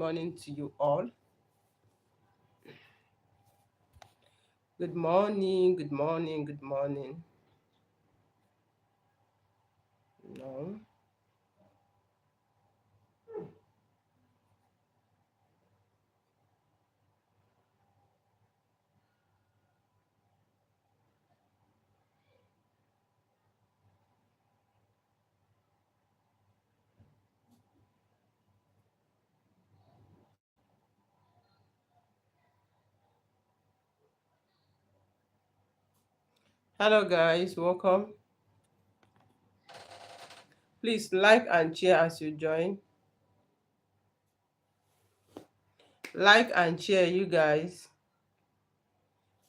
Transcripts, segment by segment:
morning to you all. Good morning, good morning, good morning. No. Hello, guys, welcome. Please like and share as you join. Like and share, you guys.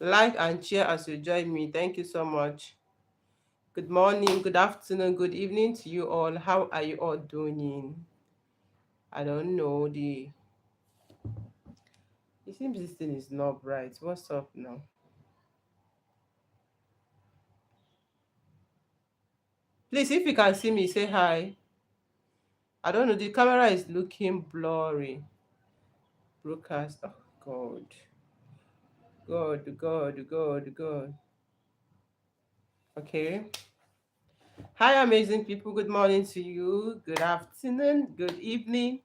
Like and share as you join me. Thank you so much. Good morning, good afternoon, good evening to you all. How are you all doing? I don't know. It seems this thing is not bright. What's up now? Please, if you can see me, say hi. I don't know. The camera is looking blurry. Broadcast. Oh, God. God, God, God, God. Okay. Hi, amazing people. Good morning to you. Good afternoon. Good evening.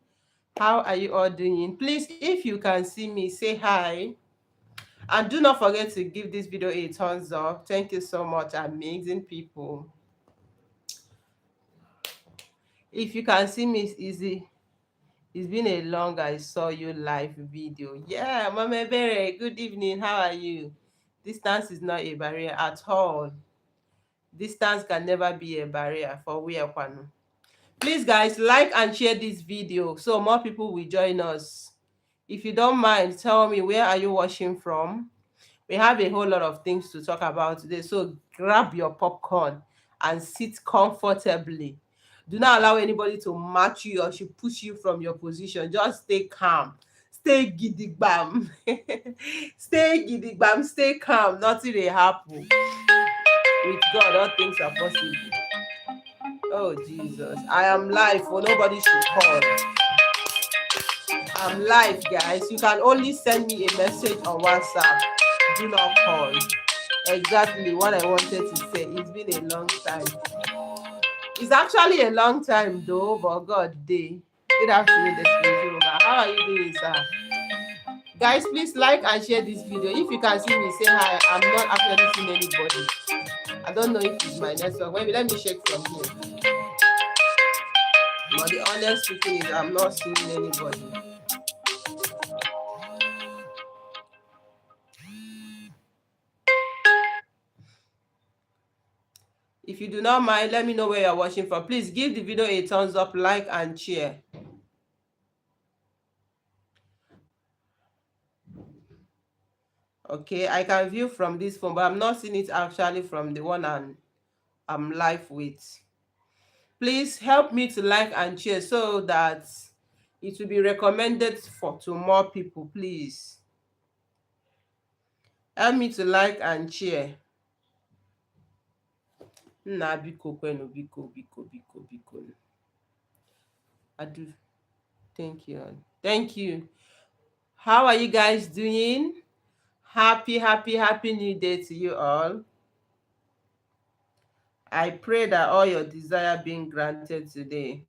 How are you all doing? Please, if you can see me, say hi. And do not forget to give this video a thumbs up. Thank you so much, amazing people. If you can see me, it's easy. It's been a long I saw you live video. Yeah, Mama Bere, good evening. How are you? Distance is not a barrier at all. Distance can never be a barrier for we Kwanu. Please, guys, like and share this video so more people will join us. If you don't mind, tell me, where are you watching from? We have a whole lot of things to talk about today, so grab your popcorn and sit comfortably. Do not allow anybody to match you or should push you from your position. Just stay calm. Stay gidigbam. Stay gidigbam. Stay calm. Nothing will happen. With God, all things are possible. Oh, Jesus. I am live, for nobody should call. I'm live, guys. You can only send me a message on WhatsApp. Do not call. Exactly what I wanted to say. It's been a long time. It's actually a long time though, but God day. Good afternoon, Destination. How are you doing, sir? Guys, please like and share this video. If you can see me, say hi. I'm not actually seeing anybody. I don't know if it's my network. Maybe let me check from here. But the honest truth is I'm not seeing anybody. If you do not mind, let me know where you're watching from. Please give the video a thumbs up, like and share. Okay, I can view from this phone, but I'm not seeing it actually from the one I'm live with. Please help me to like and share so that it will be recommended to more people. Please help me to like and share. Nna biko kwenu, biko biko biko biko. I do. Thank you. Thank you. How are you guys doing? Happy new day to you all. I pray that all your desire being granted today.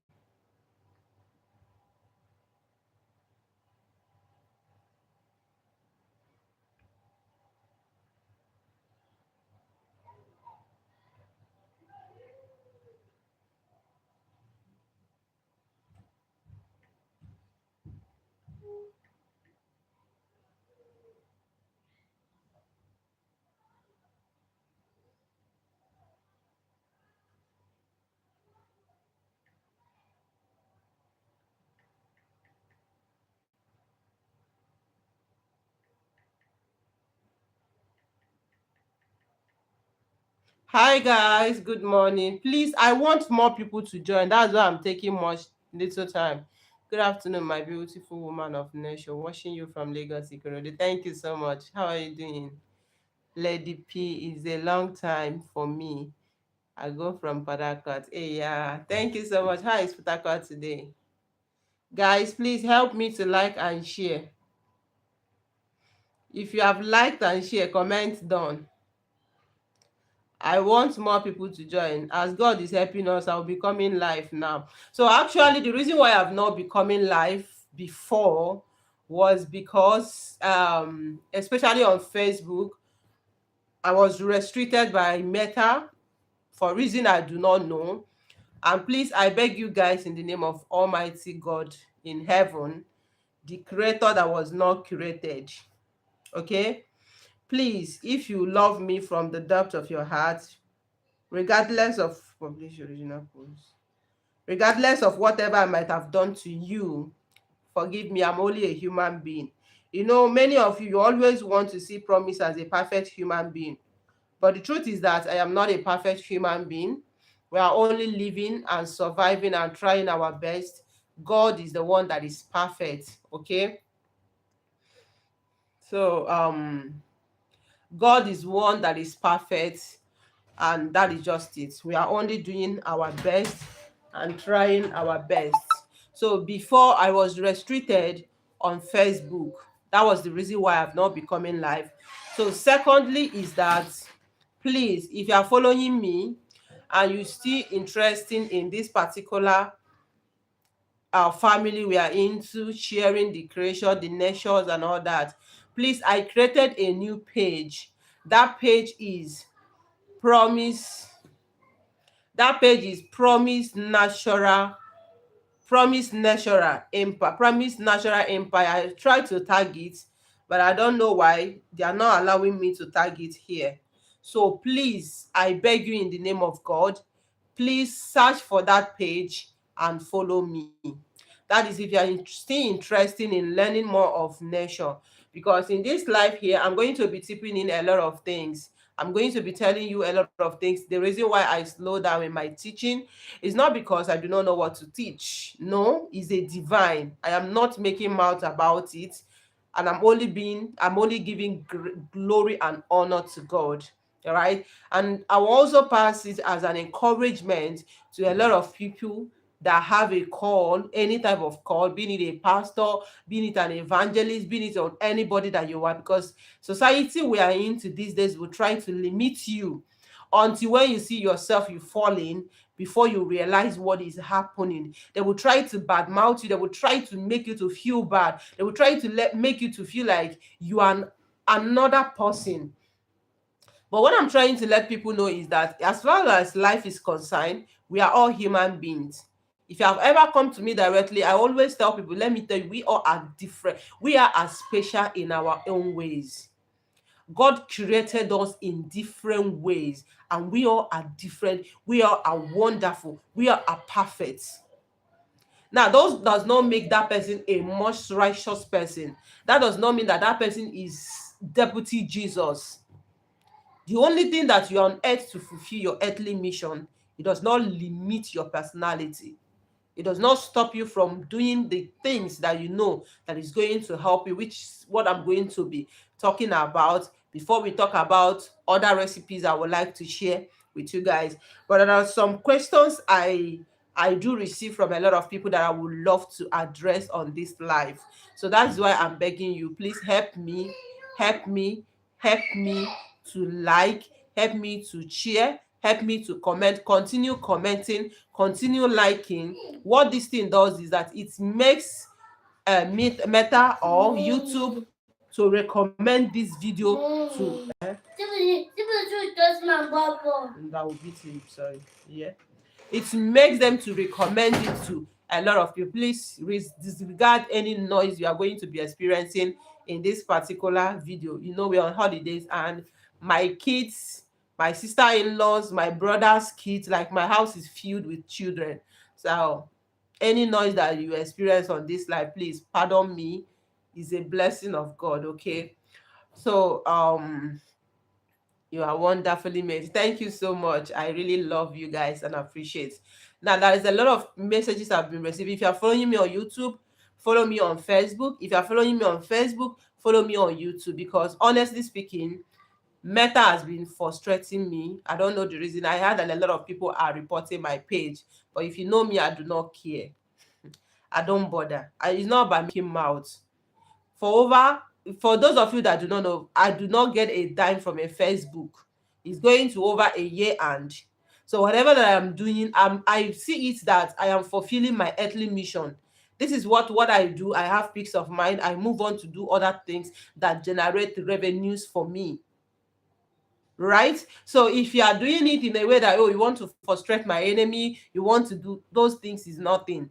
Hi guys, good morning. Please, I want more people to join. That's why I'm taking much little time. Good afternoon, my beautiful woman of nation. Watching you from Lagos, Ikorodu. Thank you so much. How are you doing? Lady P is a long time for me. I go from Port Harcourt. Hey, yeah. Thank you so much. How is Port Harcourt today? Guys, please help me to like and share. If you have liked and share, comment done. I want more people to join. As God is helping us, I'll be coming live now. So actually, the reason why I've not been coming live before was because, especially on Facebook, I was restricted by Meta for reason I do not know. And please, I beg you guys in the name of Almighty God in heaven, the creator that was not created, okay? Please, if you love me from the depth of your heart, regardless of publish original post, regardless of whatever I might have done to you, forgive me, I'm only a human being. You know, many of you always want to see Promise as a perfect human being. But the truth is that I am not a perfect human being. We are only living and surviving and trying our best. God is the one that is perfect, okay? So, God is one that is perfect, and that is just it. We are only doing our best and trying our best. So before, I was restricted on Facebook. That was the reason why I've not been coming live. So secondly is that, please, if you are following me and you still interested in this particular family we are into, sharing the creation, the nations and all that, please, I created a new page. That page is promise that page is Promise Natural Empire. Promise Natural Empire. I tried to tag it, but I don't know why they are not allowing me to tag it here. So please, I beg you in the name of God, please search for that page and follow me. That is if you are still interested in learning more of nature. Because in this life here, I'm going to be tipping in a lot of things. I'm going to be telling you a lot of things. The reason why I slow down in my teaching is not because I do not know what to teach. No, it's a divine. I am not making mouth about it, and I'm only giving glory and honor to God. All right. And I will also pass it as an encouragement to a lot of people that have a call, any type of call, being it a pastor, being it an evangelist, being it on anybody that you are, because society we are into these days will try to limit you until when you see yourself you falling before you realize what is happening. They will try to badmouth you. They will try to make you to feel bad. They will try to make you to feel like you are another person. But what I'm trying to let people know is that as far as life is concerned, we are all human beings. If you have ever come to me directly, I always tell people, let me tell you, we all are different. We are as special in our own ways. God created us in different ways, and we all are different. We all are wonderful. We all are perfect. Now, those does not make that person a most righteous person. That does not mean that that person is deputy Jesus. The only thing that you're on earth to fulfill your earthly mission, it does not limit your personality. It does not stop you from doing the things that you know that is going to help you, which is what I'm going to be talking about before we talk about other recipes I would like to share with you guys. But there are some questions I do receive from a lot of people that I would love to address on this live. So that's why I'm begging you, please help me, help me to like, help me to share, help me to comment, continue commenting, continue liking. What this thing does is that it makes Meta or YouTube to recommend this video to that will beat him, sorry. Yeah, it makes them to recommend it to a lot of people. Please disregard any noise you are going to be experiencing in this particular video. You know, we're on holidays, and my kids, my sister-in-laws, my brother's kids, like my house is filled with children. So any noise that you experience on this live, please pardon me. Is a blessing of God, okay? So you are wonderfully made. Thank you so much. I really love you guys and appreciate. Now, there is a lot of messages I've been receiving. If you are following me on YouTube, follow me on Facebook. If you are following me on Facebook, follow me on YouTube, because honestly speaking, Meta has been frustrating me. I don't know the reason. I heard that a lot of people are reporting my page, but if you know me, I do not care. I don't bother. It's not about making mouth. For those of you that do not know, I do not get a dime from a Facebook. It's going to over a year, and so whatever that I'm doing, I see it that I am fulfilling my earthly mission. This is what I do. I have peace of mind. I move on to do other things that generate revenues for me. Right? So if you are doing it in a way that, oh, you want to frustrate my enemy, you want to do those things, is nothing.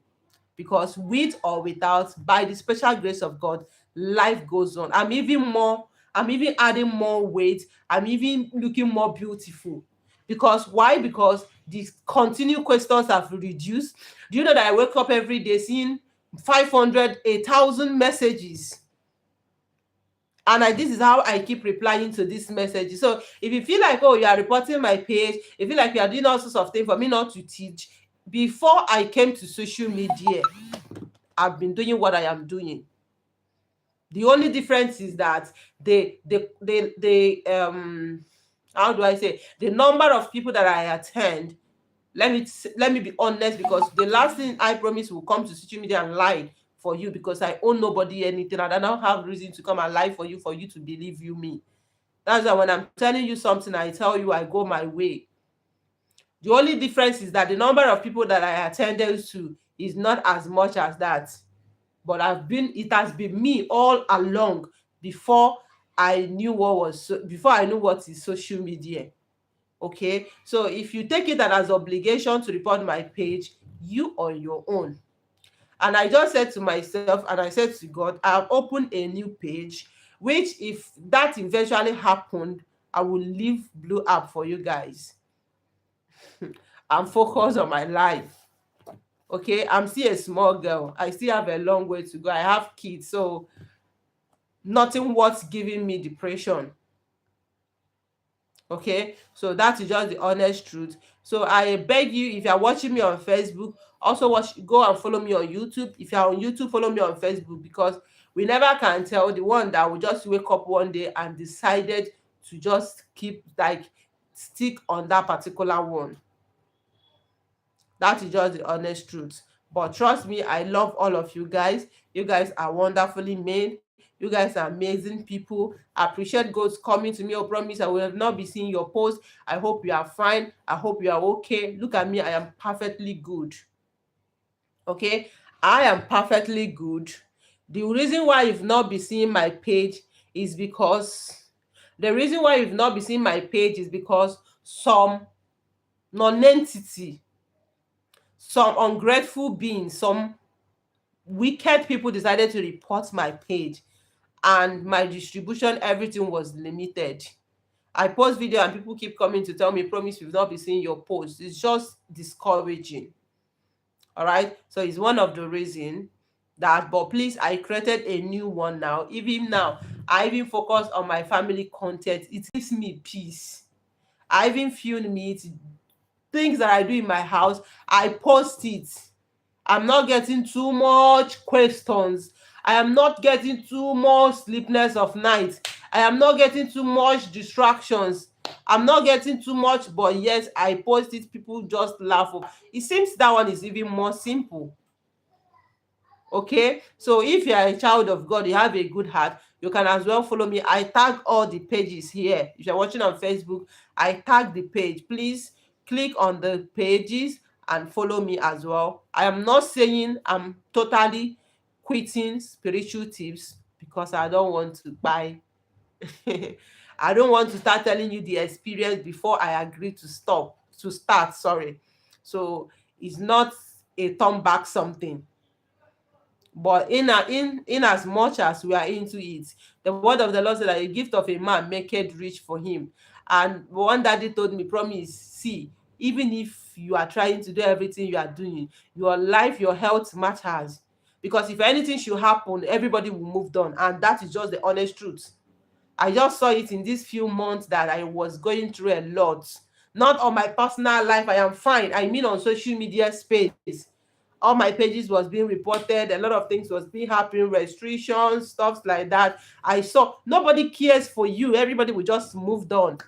Because with or without, by the special grace of God, life goes on. I'm even adding more weight. I'm even looking more beautiful. Because why? Because the continued questions have reduced. Do you know that I wake up every day seeing 500, 1,000 messages? And this is how I keep replying to these messages. So if you feel like, oh, you are reporting my page, you feel like you are doing all sorts of things for me not to teach, before I came to social media, I've been doing what I am doing. The only difference is that how do I say, the number of people that I attend, let me be honest, because the last thing I promise will come to social media and lie for you, because I owe nobody anything and I don't have reason to come and lie for you to believe me. That's why when I'm telling you something, I tell you I go my way. The only difference is that the number of people that I attended to is not as much as that. But it has been me all along before I knew what is social media. Okay, so if you take it as obligation to report my page, you on your own. And I just said to myself, and I said to God, I've opened a new page, which if that eventually happened, I will leave Blue App for you guys and focus on my life. Okay, I'm still a small girl. I still have a long way to go. I have kids, so nothing worth giving me depression. Okay, so that is just the honest truth. So I beg you, if you are watching me on Facebook, also go and follow me on YouTube. If you are on YouTube, follow me on Facebook, because we never can tell the one that will just wake up one day and decided to just stick on that particular one. That is just the honest truth. But trust me, I love all of you guys. You guys are wonderfully made. You guys are amazing people. I appreciate God's coming to me. I promise I will not be seeing your post. I hope you are fine. I hope you are okay. Look at me. I am perfectly good. Okay? I am perfectly good. The reason why you've not been seeing my page is because some non-entity, some ungrateful beings, some wicked people decided to report my page, and my distribution, everything was limited. I post video and people keep coming to tell me, promise we've not been seeing your post. It's just discouraging. All right, so it's one of the reasons that, but please, I created a new one now. Even now, I even focus on my family content. It gives me peace. I even film it, things that I do in my house, I post it. I'm not getting too much questions. I am not getting too much sleepless of night. I am not getting too much distractions. I'm not getting too much, but yes, I post it. People just laugh. It seems that one is even more simple. Okay, so if you are a child of God, you have a good heart, you can as well follow me. I tag all the pages here. If you're watching on Facebook, I tag the page. Please click on the pages and follow me as well. I am not saying I'm totally quitting spiritual tips, because I don't want to buy. I don't want to start telling you the experience before I agree to start. Sorry. So it's not a turn back something. But in as much as we are into it, the word of the Lord said that a gift of a man make it rich for him. And one daddy told me, promise, see, even if you are trying to do everything you are doing, your life, your health matters. Because if anything should happen, everybody will move on. And that is just the honest truth. I just saw it in these few months that I was going through a lot. Not on my personal life, I am fine. I mean on social media space. All my pages was being reported, a lot of things was being happening, restrictions, stuff like that. I saw nobody cares for you. Everybody will just moved on.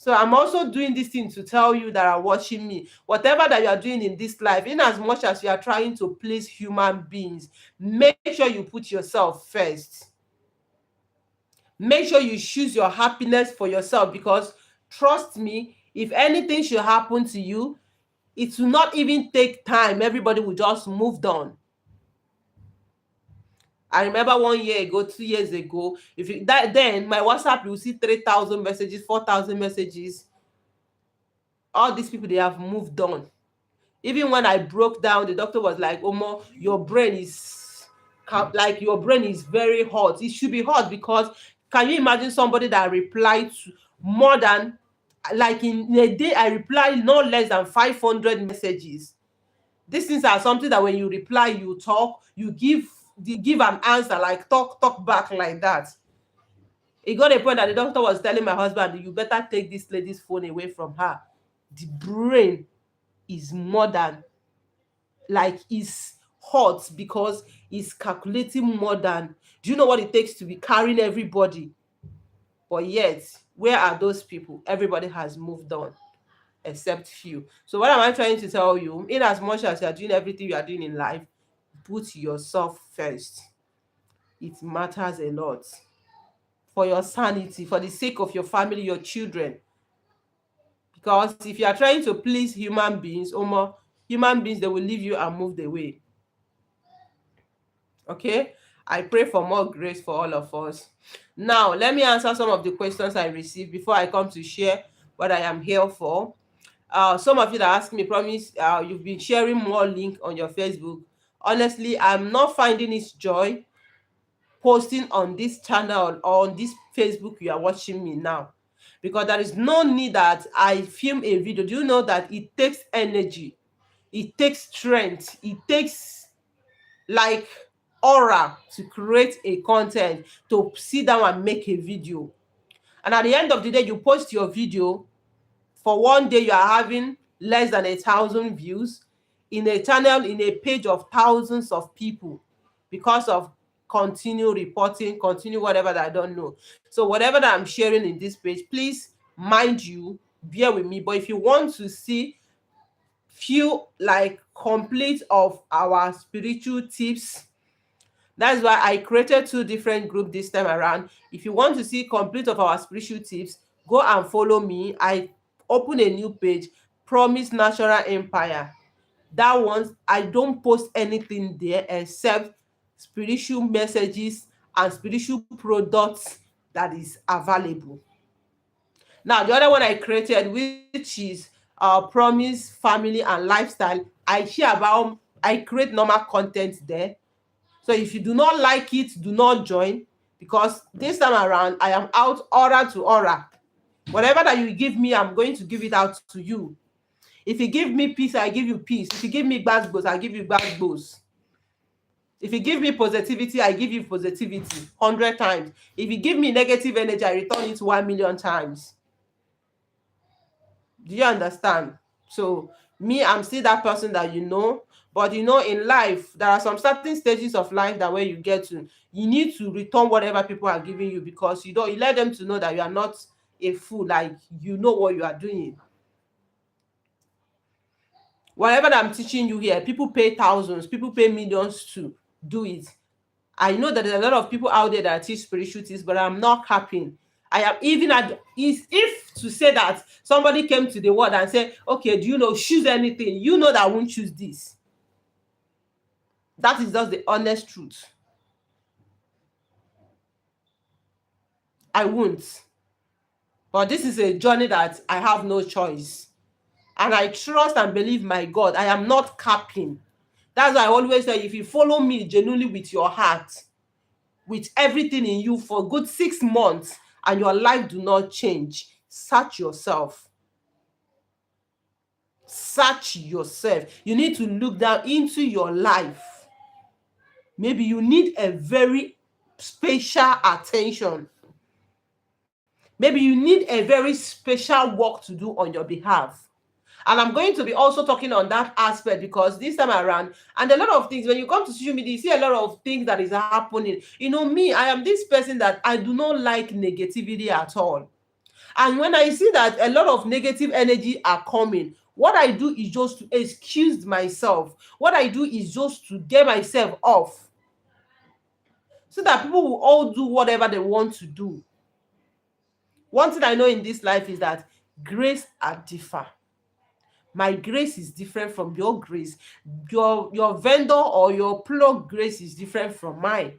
So I'm also doing this thing to tell you that are watching me, whatever that you are doing in this life, in as much as you are trying to please human beings, make sure you put yourself first. Make sure you choose your happiness for yourself, because trust me, if anything should happen to you, it will not even take time. Everybody will just move on. I remember 1 year ago, 2 years ago, if you that then my WhatsApp, you will see 3,000 messages, 4,000 messages. All these people, they have moved on. Even when I broke down, the doctor was like, Omo, your brain is like, your brain is very hot. It should be hot, because can you imagine somebody that replied to more than, like, in a day I reply no less than 500 messages. These things are something that when you reply, you talk, you give an answer, like talk back like that. It got a point that the doctor was telling my husband, you better take this lady's phone away from her. The brain is more than, like, is hot, because it's calculating more than, do you know what it takes to be carrying everybody? But yet, where are those people? Everybody has moved on except few. So what am I trying to tell you? In as much as you are doing everything you are doing in life, put yourself first. It matters a lot, for your sanity, for the sake of your family, your children. Because if you are trying to please human beings, Omo, human beings, they will leave you and move away. Okay, I pray for more grace for all of us. Now let me answer some of the questions I received before I come to share what I am here for. Some of you that ask me, promise, you've been sharing more link on your Facebook. Honestly, I'm not finding it joy posting on this channel or on this Facebook you are watching me now, because there is no need that I film a video. Do you know that it takes energy, it takes strength, it takes, like, aura to create a content, to sit down and make a video. And at the end of the day, you post your video, for one day you are having less than 1,000 views in a channel, in a page of thousands of people, because of continue reporting, continue whatever that I don't know. So whatever that I'm sharing in this page, please, mind you, bear with me. But if you want to see few, like, complete of our spiritual tips, that's why I created 2 different groups this time around. If you want to see complete of our spiritual tips, go and follow me. I open a new page, Promise Natural Empire. That one, I don't post anything there except spiritual messages and spiritual products that is available. Now the other one I created, which is Promise Family and Lifestyle, I create normal content there. So if you do not like it, do not join, because this time around I am out aura to aura. Whatever that you give me, I'm going to give it out to you. If you give me peace, I give you peace. If you give me gbas, I give you gbas. If you give me positivity, I give you positivity 100 times. If you give me negative energy, I return it 1,000,000 times. Do you understand? So me, I'm still that person that you know. But you know, in life, there are some certain stages of life that when you get to, you need to return whatever people are giving you, because you let them to know that you are not a fool, like, you know what you are doing. Whatever that I'm teaching you here, people pay thousands, people pay millions to do it. I know that there's a lot of people out there that teach spiritualities, but I'm not capping. I am even at, if to say that somebody came to the world and said, okay, do you know, choose anything, you know that I won't choose this. That is just the honest truth. I won't. But this is a journey that I have no choice. And I trust and believe my God. I am not capping. That's why I always say, if you follow me genuinely with your heart, with everything in you for good 6 months, and your life do not change, search yourself. Search yourself. You need to look down into your life. Maybe you need a very special attention. Maybe you need a very special work to do on your behalf. And I'm going to be also talking on that aspect, because this time around, and a lot of things, when you come to social media, you see a lot of things that is happening. You know, me, I am this person that I do not like negativity at all. And when I see that a lot of negative energy are coming, what I do is just to excuse myself. What I do is just to get myself off, so that people will all do whatever they want to do. One thing I know in this life is that grace are differ. My grace is different from your grace. Your vendor or your plug grace is different from mine.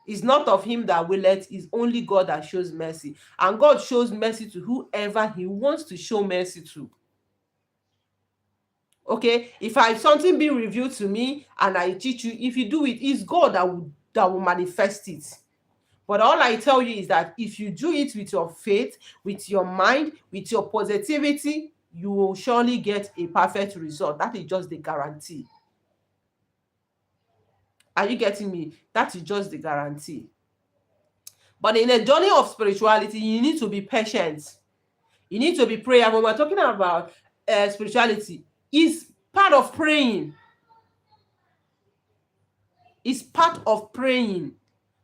It's not of him that willeth, it's only God that shows mercy. And God shows mercy to whoever he wants to show mercy to. Okay, if I have something being revealed to me and I teach you, if you do it, it's God that will manifest it. But all I tell you is that if you do it with your faith, with your mind, with your positivity, you will surely get a perfect result. That is just the guarantee. Are you getting me? That is just the guarantee. But in a journey of spirituality, you need to be patient. You need to be prayer. When we're talking about spirituality, is part of praying. It's part of praying.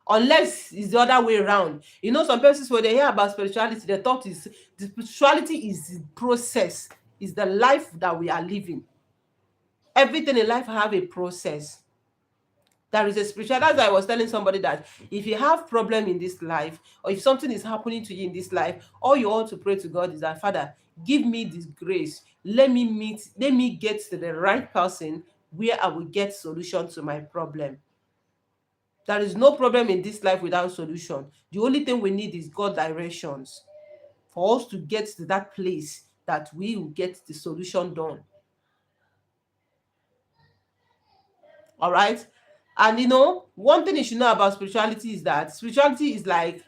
Unless it's the other way around. You know, some persons, when they hear about spirituality, the thought is the spirituality is the process, is the life that we are living. Everything in life have a process. There is a spiritual. That's why I was telling somebody that if you have problem in this life, or if something is happening to you in this life, all you ought to pray to God is that, Father, give me this grace. Let me get to the right person where I will get solution to my problem. There is no problem in this life without solution. The only thing we need is God directions for us to get to that place that we will get the solution done. All right. And you know, one thing you should know about spirituality is that spirituality is like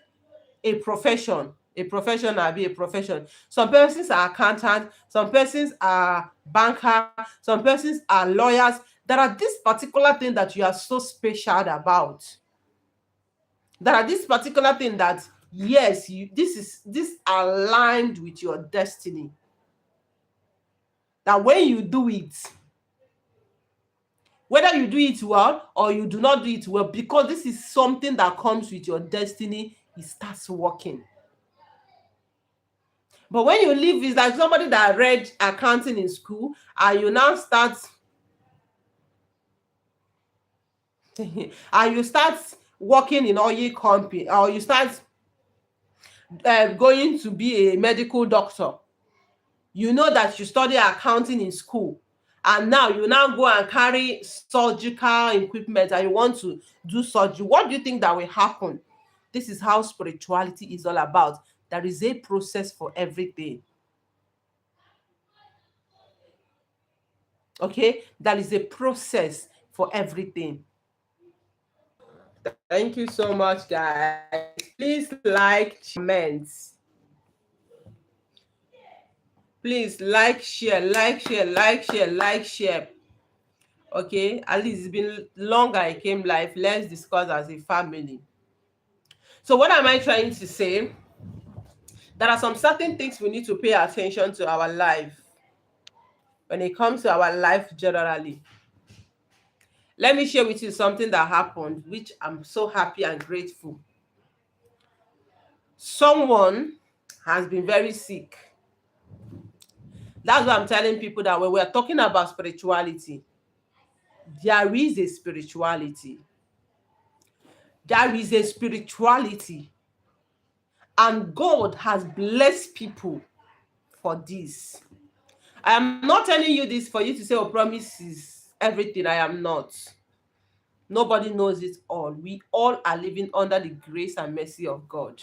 a profession. A profession will be a profession. Some persons are accountant, some persons are banker, some persons are lawyers. There are this particular thing that you are so special about. There are this particular thing that, yes, this aligned with your destiny. That when you do it, whether you do it well or you do not do it well, because this is something that comes with your destiny, it starts working. But when you leave, it's like somebody that read accounting in school and you now start and you start working in oil company, or you start going to be a medical doctor. You know that you study accounting in school, and now you now go and carry surgical equipment and you want to do surgery. What do you think that will happen? This is how spirituality is all about. There is a process for everything. Okay, there is a process for everything. Thank you so much, guys. Please like, comment. Please like, share, like, share, like, share, like, share. Okay, at least it's been long I came live. Let's discuss as a family. So what am I trying to say? There are some certain things we need to pay attention to our life when it comes to our life generally. Let me share with you something that happened, which I'm so happy and grateful. Someone has been very sick. That's why I'm telling people that when we're talking about spirituality, there is a spirituality. There is a spirituality. And God has blessed people for this. I am not telling you this for you to say, oh, promise is everything. I am not. Nobody knows it all. We all are living under the grace and mercy of God.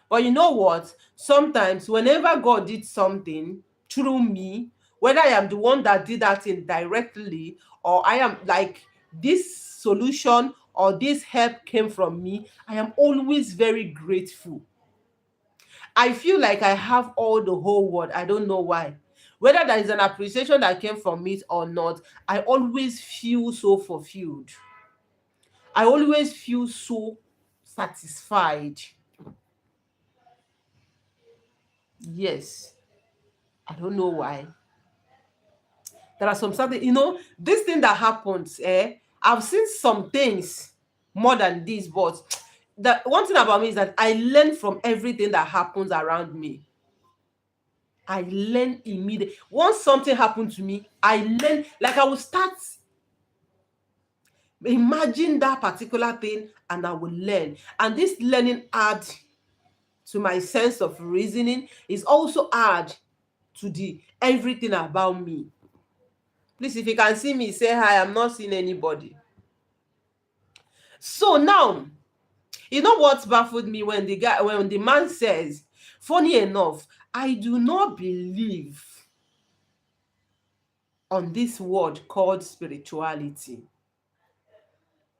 But you know what? Sometimes whenever God did something through me, whether I am the one that did that thing directly, or I am like this solution or this help came from me, I am always very grateful. I feel like I have all the whole world. I don't know why. Whether there is an appreciation that came from it or not, I always feel so fulfilled. I always feel so satisfied. Yes. I don't know why. There are some certain, this thing that happens, I've seen some things more than this, but the one thing about me is that I learn from everything that happens around me. I learn immediately. Once something happened to me, I learn, like I will start imagine that particular thing and I will learn. And this learning add to my sense of reasoning, is also add to the everything about me. Please, if you can see me, say hi. I'm not seeing anybody. So now, you know what baffled me when the man says, funny enough, I do not believe on this word called spirituality.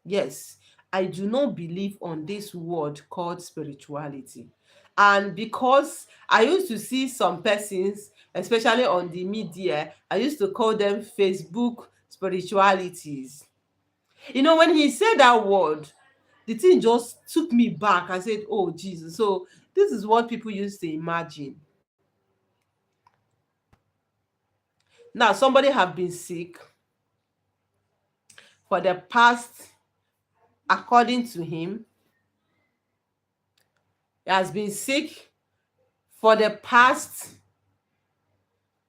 Yes, I do not believe on this word called spirituality. And because I used to see some persons, especially on the media, I used to call them Facebook spiritualities. You know, when he said that word, the thing just took me back. I said, oh, Jesus. So this is what people used to imagine. Now, somebody have been sick for the past, according to him, he has been sick for the past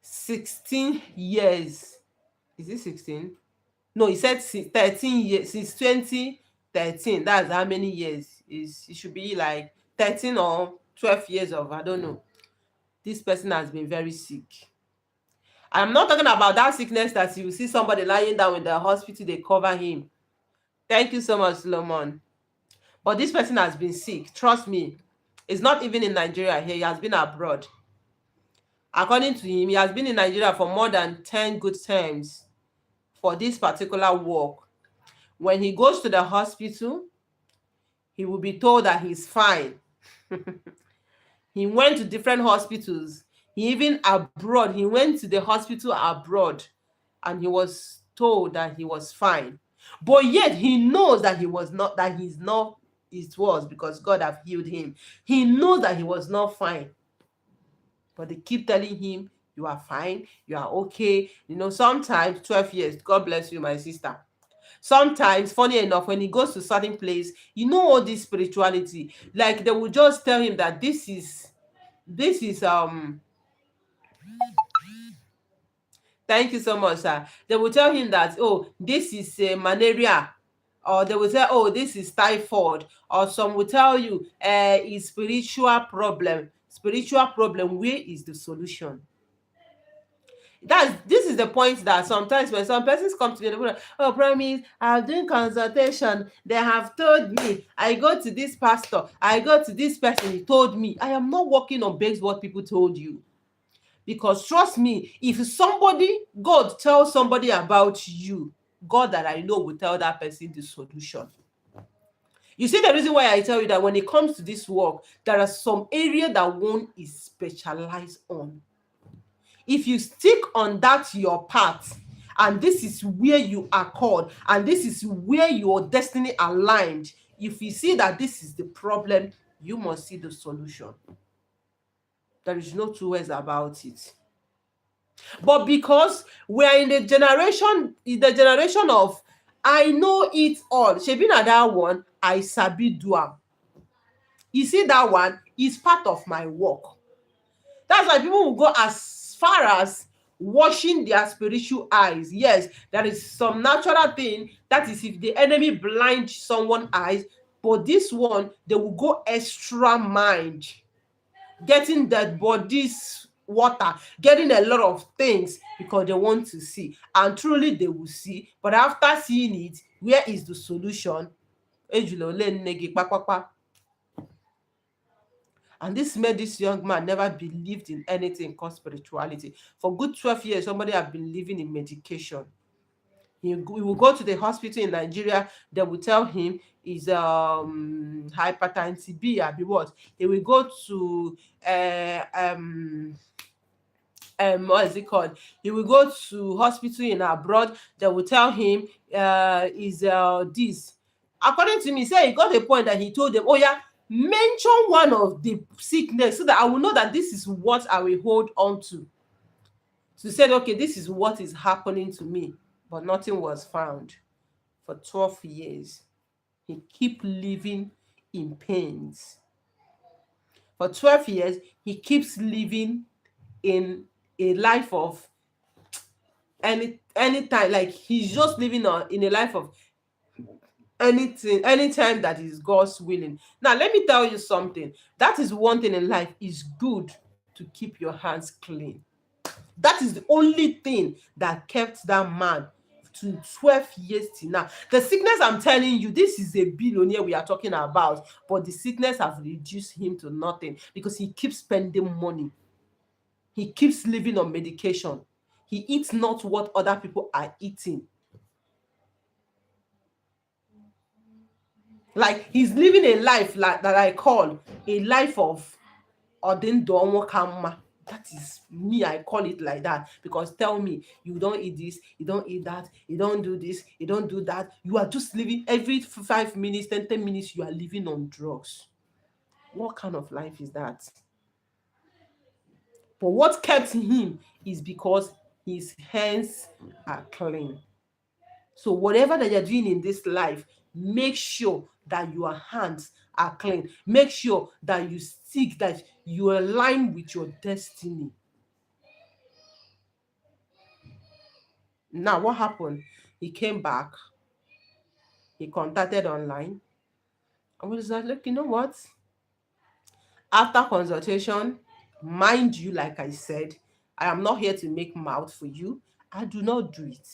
16 years. Is it 16? No, he said 13 years, since 2013. That's how many years? It should be like 13 or 12 years of, I don't know. This person has been very sick. I'm not talking about that sickness that you see somebody lying down in the hospital, they cover him. Thank you so much, Solomon. But this person has been sick. Trust me. It's not even in Nigeria here. He has been abroad. According to him, he has been in Nigeria for more than 10 good terms for this particular work. When he goes to the hospital, he will be told that he's fine. He went to different hospitals. He even abroad, he went to the hospital abroad and he was told that he was fine. But yet he knows that he was not, that he's not, it was because God have healed him. He knows that he was not fine. But they keep telling him, you are fine, you are okay. You know, sometimes 12 years, God bless you, my sister. Sometimes, funny enough, when he goes to certain place, you know, all this spirituality, like they will just tell him that this is thank you so much, sir. They will tell him that, oh, this is malaria, or they will say, oh, this is typhoid, or some will tell you it's spiritual problem. Spiritual problem, where is the solution? This is the point that sometimes when some persons come to me, they will, oh, promise, I'm doing consultation, they have told me, I go to this pastor, I go to this person, he told me. I am not working on based what people told you. Because trust me, if God tells somebody about you, God that I know will tell that person the solution. You see the reason why I tell you that when it comes to this work, there are some area that one is specialized on. If you stick on that your path, and this is where you are called, and this is where your destiny aligned, if you see that this is the problem, you must see the solution. There is no two ways about it. But because we are in the generation of I know it all, shebi na that one I sabi do am. You see, that one is part of my work. That's why people will go as far as washing their spiritual eyes. Yes, there is some natural thing that is if the enemy blinds someone's eyes, but this one they will go extra mind, getting dead bodies water, getting a lot of things because they want to see, and truly they will see. But after seeing it, where is the solution? And this made this young man never believed in anything called spirituality. For good 12 years, somebody have been living in medication. He will go to the hospital in Nigeria, they will tell him is hepatitis B, be what? He will go to what is it called? He will go to hospital in abroad, they will tell him is this. According to me, say he got a point that he told them, oh yeah, mention one of the sickness so that I will know that this is what I will hold on to. So he said, okay, this is what is happening to me, but nothing was found for 12 years. He keep living in pains. For 12 years, he keeps living in a life of anytime, like he's just living in a life of anything, anytime that is God's willing. Now, let me tell you something. That is one thing in life. Is good to keep your hands clean. That is the only thing that kept that man to 12 years till now. The sickness, I'm telling you, this is a billionaire we are talking about, but the sickness has reduced him to nothing because he keeps spending money. He keeps living on medication. He eats not what other people are eating. Like, he's living a life like that I call a life of Odin Kama. That is me, I call it like that. Because tell me, you don't eat this, you don't eat that, you don't do this, you don't do that. You are just living every 5 minutes, 10 minutes, you are living on drugs. What kind of life is that? But what kept him is because his hands are clean. So whatever that you're doing in this life, make sure that your hands are clean. Make sure that you stick, that you align with your destiny. Now, what happened? He came back. He contacted online. And we was like, look, you know what? After consultation, mind you, like I said, I am not here to make mouth for you. I do not do it.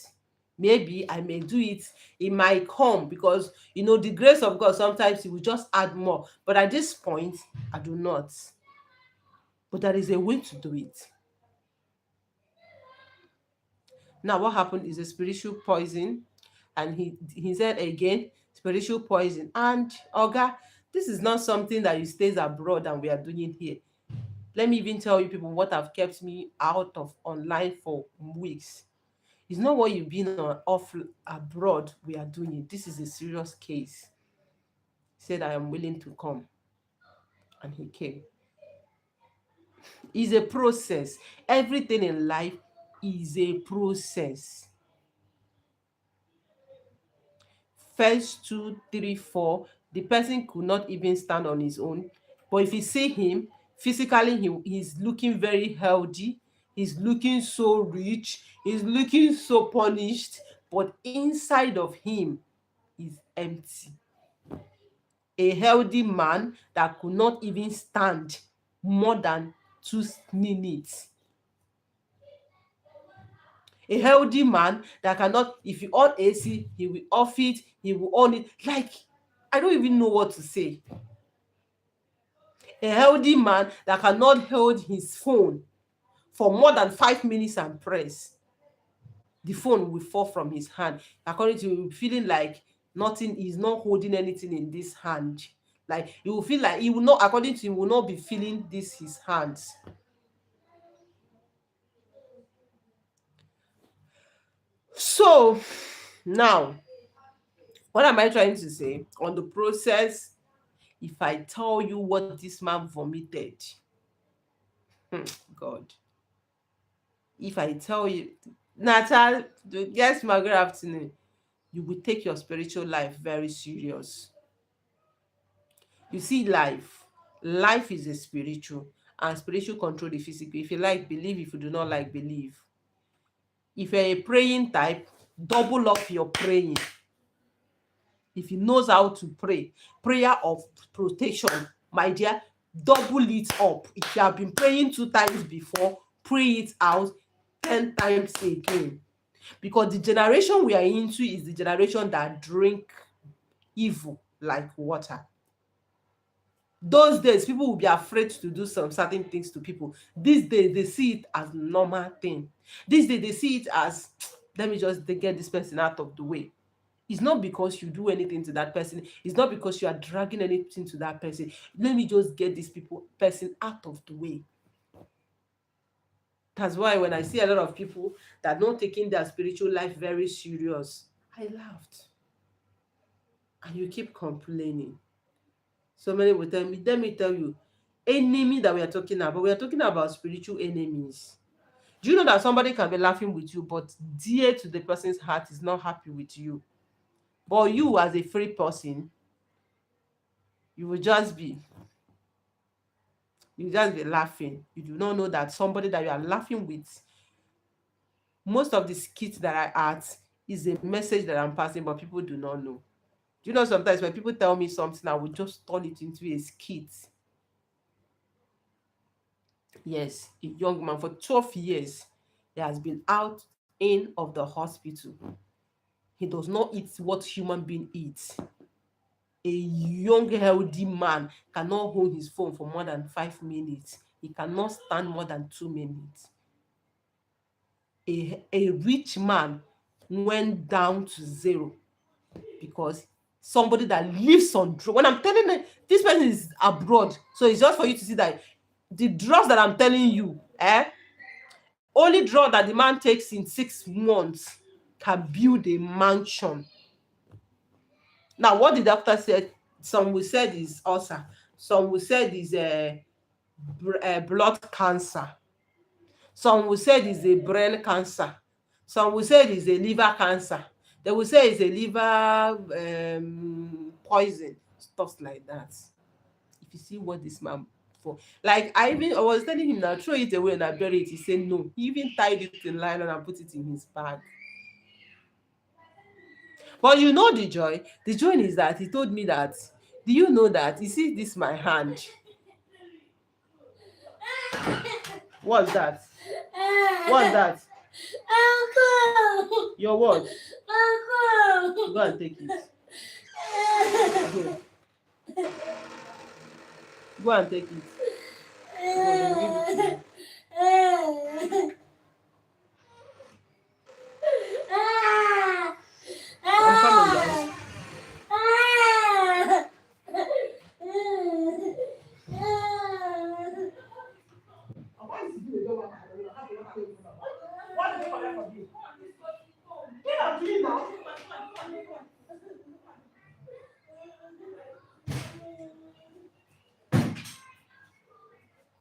Maybe I may do it, it might come, because the grace of God, sometimes He will just add more. But at this point, I do not. But there is a way to do it. Now, what happened is a spiritual poison, and he said again, spiritual poison. And Oga, this is not something that you stays abroad and we are doing here. Let me even tell you people what have kept me out of online for weeks. It's not what you've been on off abroad we are doing it. This is a serious case. He said, I am willing to come. And he came. It's a process. Everything in life is a process. First 2, 3, 4, the person could not even stand on his own. But if you see him, physically, he's looking very healthy. He's looking so rich. He's looking so polished. But inside of him is empty. A healthy man that could not even stand more than 2 minutes. A healthy man that cannot, if you on AC, he will off it, he will on it. Like, I don't even know what to say. A healthy man that cannot hold his phone for more than 5 minutes and press. The phone will fall from his hand. According to him, feeling like nothing, he's not holding anything in this hand. Like, he will feel like he will not, according to him, will not be feeling this his hands. So now, what am I trying to say on the process? If I tell you what this man vomited, God. If I tell you, Natal, yes, my good afternoon, you will take your spiritual life very serious. You see, life is a spiritual, and spiritual control the physical. If you like, believe. If you do not like, believe. If you're a praying type, double up your praying. If he knows how to pray, prayer of protection, my dear, double it up. If you have been praying 2 times before, pray it out 10 times again. Because the generation we are into is the generation that drink evil like water. Those days, people will be afraid to do some certain things to people. These days, they see it as normal thing. These days, they see it as, let me just get this person out of the way. It's not because you do anything to that person. It's not because you are dragging anything to that person. Let me just get this person out of the way. That's why when I see a lot of people that are not taking their spiritual life very serious, I laughed. And you keep complaining. So many will tell me, let me tell you, enemy that we are talking about spiritual enemies. Do you know that somebody can be laughing with you, but dear to the person's heart is not happy with you? But you, as a free person, you will just be laughing. You do not know that somebody that you are laughing with, most of the skits that I act is a message that I'm passing, but people do not know. Do you know, sometimes when people tell me something, I will just turn it into a skit. Yes, a young man for 12 years, he has been out in of the hospital. He does not eat what human being eats. A young, healthy man cannot hold his phone for more than 5 minutes. He cannot stand more than 2 minutes. A rich man went down to zero because somebody that lives on drugs. When I'm telling you, this person is abroad, so it's just for you to see that the drugs that I'm telling you, only drug that the man takes in 6 months can build a mansion. Now, what the doctor said, some will say is ulcer, some will say is blood cancer, some will say it is a brain cancer, some will say it is a liver cancer, they will say it's a liver poison, stuff like that. If you see what this man for, like I was telling him now, throw it away and I bury it. He said no. He even tied it in nylon and put it in his bag. But you know the joy? The joy is that he told me that, do you know that, you see this my hand? What's that? What's that? Uncle. Your what? Uncle. Go and take it. Go. Go and take it. Go, give it to me. I'm coming, guys.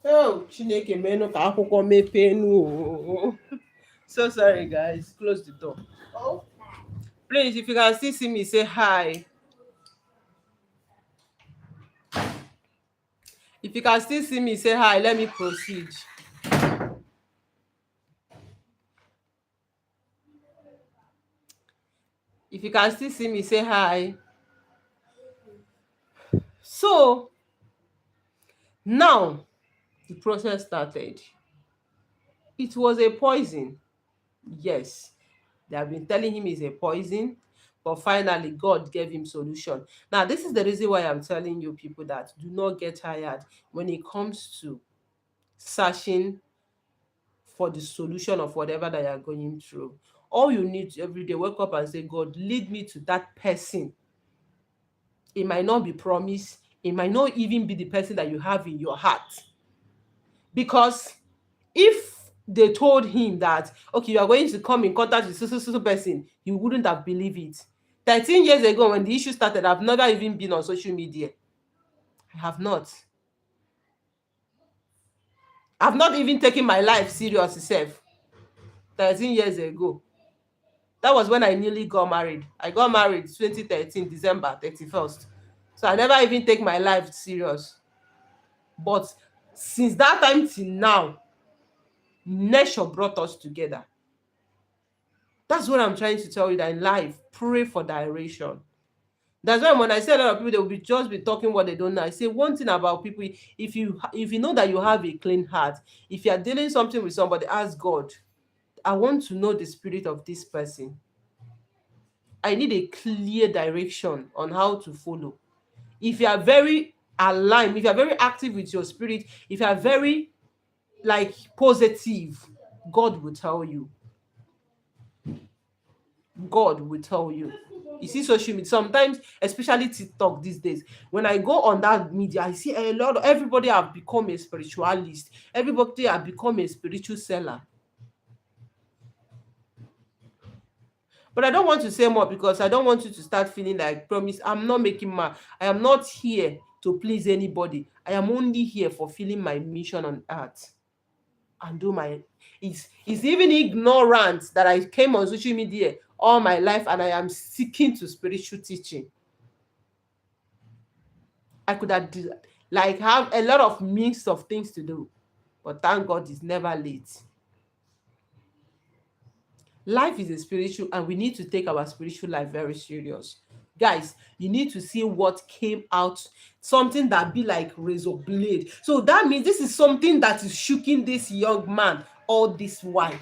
Oh, Chineke menu ka akwụkwọ mepenu. So sorry, guys. Close the door. Oh. Please, if you can still see me, say hi. If you can still see me, say hi. Let me proceed. If you can still see me, say hi. So, now, the process started. It was a poison. Yes, they have been telling him it's a poison, but finally God gave him solution. Now, this is the reason why I'm telling you people that do not get tired when it comes to searching for the solution of whatever that you're going through. All you need every day, wake up and say, God, lead me to that person. It might not be promised. It might not even be the person that you have in your heart. Because if they told him that, okay, you are going to come in contact with so person, he wouldn't have believed it. 13 years ago, when the issue started, I've never even been on social media. I have not. I've not even taken my life serious itself. 13 years ago. That was when I nearly got married. I got married 2013, December 31st. So I never even take my life serious. But since that time till now, nature brought us together. That's what I'm trying to tell you, that in life, pray for direction. That's why when I say a lot of people, they will just be talking what they don't know. I say one thing about people, if you know that you have a clean heart, if you are dealing something with somebody, ask God, I want to know the spirit of this person. I need a clear direction on how to follow. If you are very aligned, if you are very active with your spirit, if you are very positive, God will tell you. God will tell you. You see social media sometimes, especially TikTok these days, when I go on that media, I see everybody have become a spiritualist. Everybody have become a spiritual seller. But I don't want to say more because I don't want you to start feeling like, promise, I'm not making I am not here to please anybody. I am only here fulfilling my mission on earth and do my, it's even ignorant that I came on social media all my life and I am seeking to spiritual teaching. I could have like have a lot of means of things to do, but thank God it's never late. Life is a spiritual, and we need to take our spiritual life very serious. Guys, you need to see what came out, something that be like razor blade. So that means this is something that is shooking this young man all this while.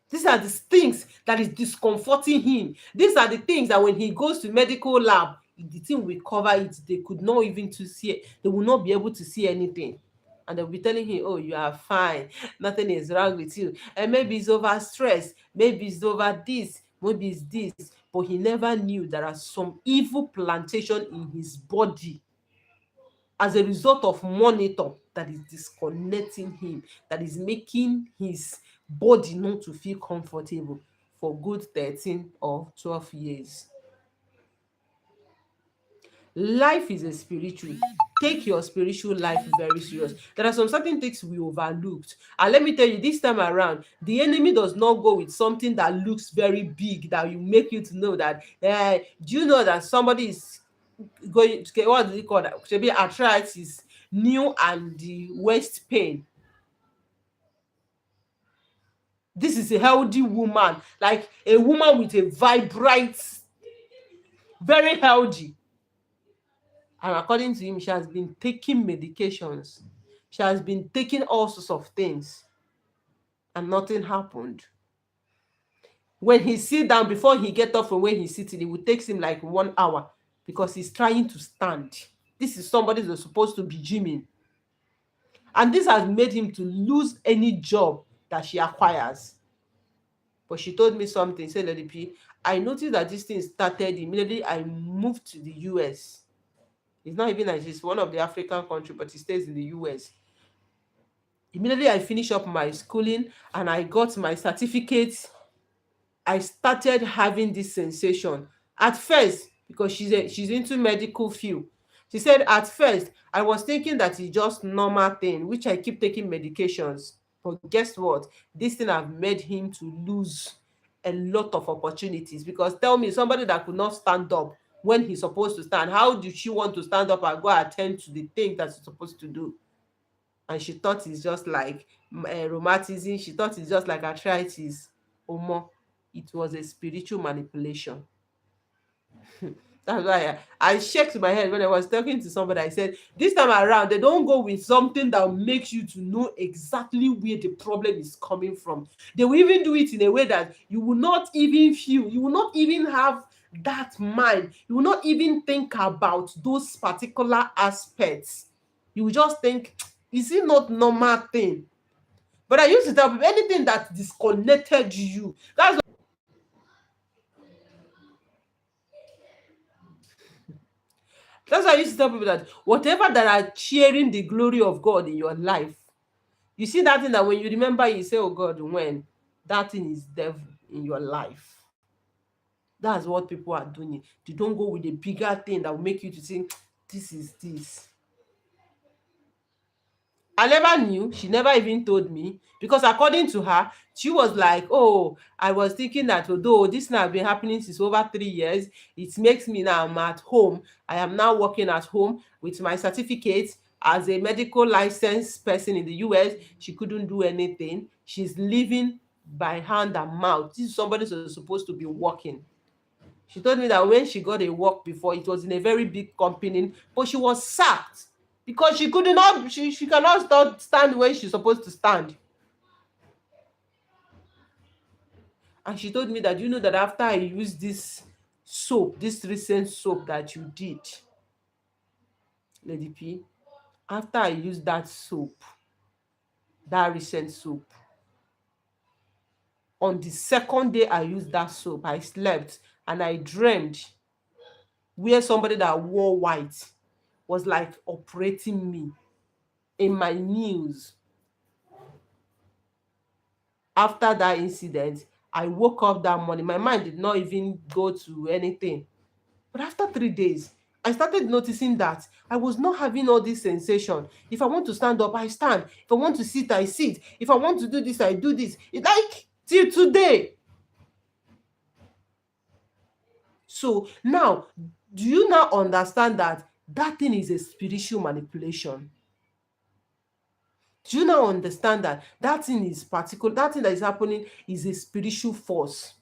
These are the things that is discomforting him. These are the things that when he goes to medical lab, the thing will cover it. They could not even to see it. They will not be able to see anything. And they'll be telling him, oh, you are fine. Nothing is wrong with you. And maybe it's over stress. Maybe it's over this. Maybe it's this. But he never knew there are some evil plantation in his body as a result of monitor that is disconnecting him, that is making his body not to feel comfortable for good 13 or 12 years. Life is a spiritual. Take your spiritual life very serious. There are some certain things we overlooked. And let me tell you, this time around, the enemy does not go with something that looks very big, that will make you to know that, do you know that somebody is going to get, what do you call that? Should be arthritis, new and the waist pain. This is a healthy woman, like a woman with a vibrant, very healthy. And according to him, she has been taking medications. She has been taking all sorts of things. And nothing happened. When he sit down, before he get up from where he's sitting, it will take him like 1 hour because he's trying to stand. This is somebody that's supposed to be gymming. And this has made him to lose any job that she acquires. But she told me something. Say, Lady P, I noticed that this thing started immediately I moved to the US. It's not even like it's one of the African countries, but he stays in the US. Immediately I finished up my schooling and I got my certificate, I started having this sensation. At first, because she's into medical field, she said at first I was thinking that it's just normal thing, which I keep taking medications. But guess what? This thing have made him to lose a lot of opportunities. Because tell me, somebody that could not stand up when he's supposed to stand, how did she want to stand up and go attend to the thing that she's supposed to do? And she thought it's just like rheumatism. She thought it's just like arthritis. Omo, it was a spiritual manipulation. That's why I shook my head when I was talking to somebody. I said, this time around, they don't go with something that makes you to know exactly where the problem is coming from. They will even do it in a way that you will not even feel, you will not even have that mind. You will not even think about those particular aspects. You will just think, is it not normal thing? But I used to tell people, anything that disconnected you, that's why I used to tell people that whatever that are cheering the glory of God in your life, you see that thing that when you remember, you say, oh God, when that thing is devil in your life. That's what people are doing. They don't go with a bigger thing that will make you to think, this is this. I never knew. She never even told me, because according to her, she was like, oh, I was thinking that although this now has been happening since over 3 years, it makes me now I'm at home. I am now working at home with my certificate as a medical licensed person in the US. She couldn't do anything. She's living by hand and mouth. This is somebody who's supposed to be working. She told me that when she got a work before, it was in a very big company, but she was sacked because she could not, she cannot stand where she's supposed to stand. And she told me that, you know, that after I used this soap, this recent soap that you did, Lady P, after I used that soap, that recent soap, on the second day I used that soap, I slept and I dreamed where somebody that wore white was like operating me in my news. After that incident, I woke up that morning. My mind did not even go to anything. But after 3 days, I started noticing that I was not having all this sensation. If I want to stand up, I stand. If I want to sit, I sit. If I want to do this, I do this. It's like till today. So now, Do you now understand that that thing is a spiritual manipulation? Do you now understand that that thing is particular, that thing that is happening is a spiritual force?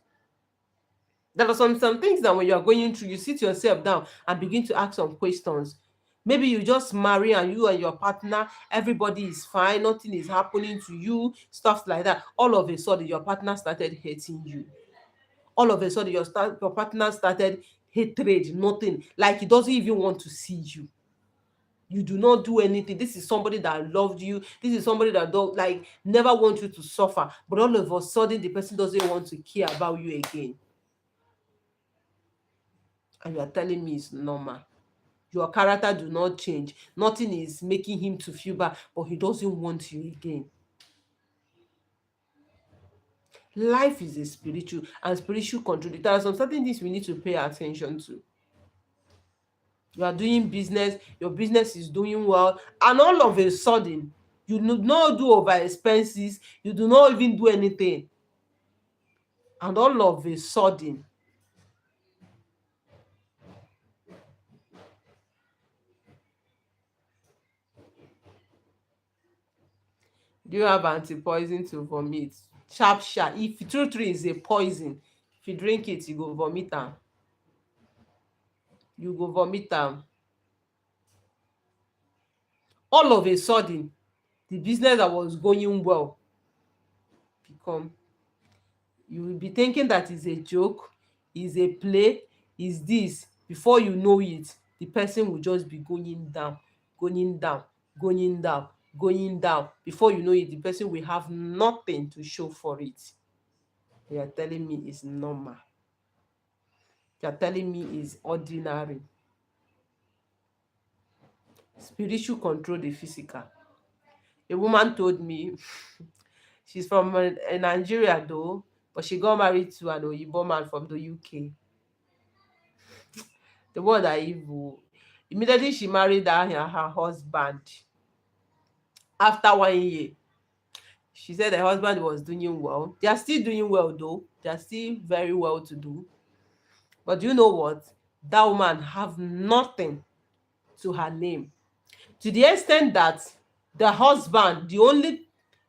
There are some things that when you are going through, you sit yourself down and begin to ask some questions. Maybe you just marry and you and your partner, everybody is fine, nothing is happening to you, stuff like that. All of a sudden, your partner started hating you. All of a sudden, your partner started hatred, nothing. Like he doesn't even want to see you. You do not do anything. This is somebody that loved you. This is somebody that don't like never want you to suffer. But all of a sudden, the person doesn't want to care about you again. And you are telling me it's normal. Your character do not change. Nothing is making him to feel bad, but he doesn't want you again. Life is a spiritual and spiritual control. There are some certain things we need to pay attention to. You are doing business, your business is doing well, and all of a sudden, you do not do over expenses, you do not even do anything. And all of a sudden, do you have anti-poison to vomit? Sharp sharp. If true is a poison, if you drink it, you go vomit am. You go vomit am. All of a sudden, the business that was going well become, you will be thinking that is a joke, is a play, is this. Before you know it, the person will just be going down, going down, going down, going down. Before you know it, the person will have nothing to show for it. You are telling me it's normal. You are telling me it's ordinary. Spiritual control the physical. A woman told me, she's from Nigeria though, but she got married to an Oyibo man from the UK. The one that evil. Immediately she married her husband. After 1 year, she said the husband was doing well. They are still doing well though. They are still very well to do. But do you know what? That woman have nothing to her name. To the extent that the husband, the only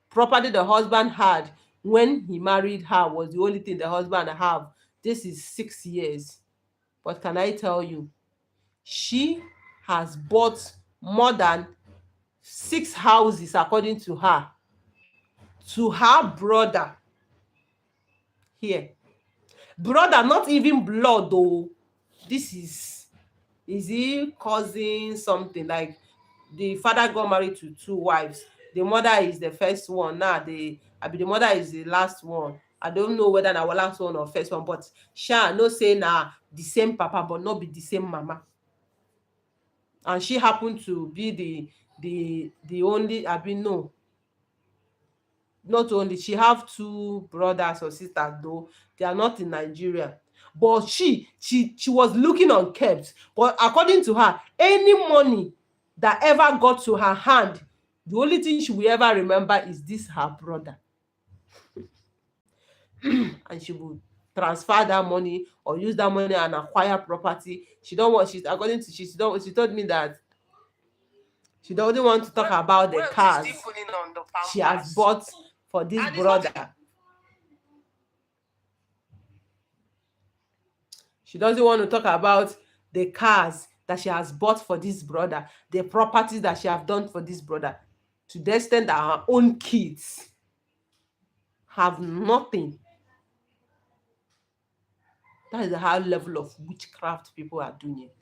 property the husband had when he married her was the only thing the husband have. This is 6 years. But can I tell you, she has bought more than 6 houses, according to her brother here. Brother, not even blood though. This is he cousin something, like the father got married to 2 wives. The mother is the first one. Now the mother is the last one. I don't know whether na last one or first one, but sha no say na the same papa but not be the same mama. And she happened to be the only, no, not only, she have 2 brothers or sisters though. They are not in Nigeria. But she was looking unkept. But according to her, any money that ever got to her hand, the only thing she will ever remember is this her brother. And she will transfer that money or use that money and acquire property. She don't want, she told me that she doesn't want to talk about the cars she has bought for this brother. She doesn't want to talk about the cars that she has bought for this brother, the properties that she have done for this brother, to the extent that her own kids have nothing. That is the high level of witchcraft people are doing it.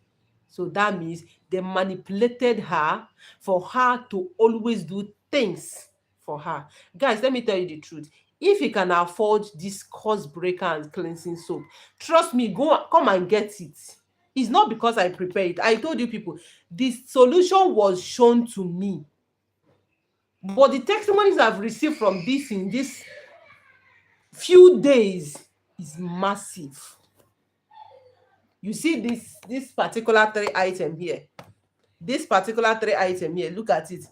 So that means they manipulated her for her to always do things for her. Guys, let me tell you the truth. If you can afford this curse breaker and cleansing soap, trust me, come and get it. It's not because I prepared it. I told you people, the solution was shown to me. But the testimonies I've received from this in this few days is massive. You see this particular 3 item here. This particular 3 item here, look at it.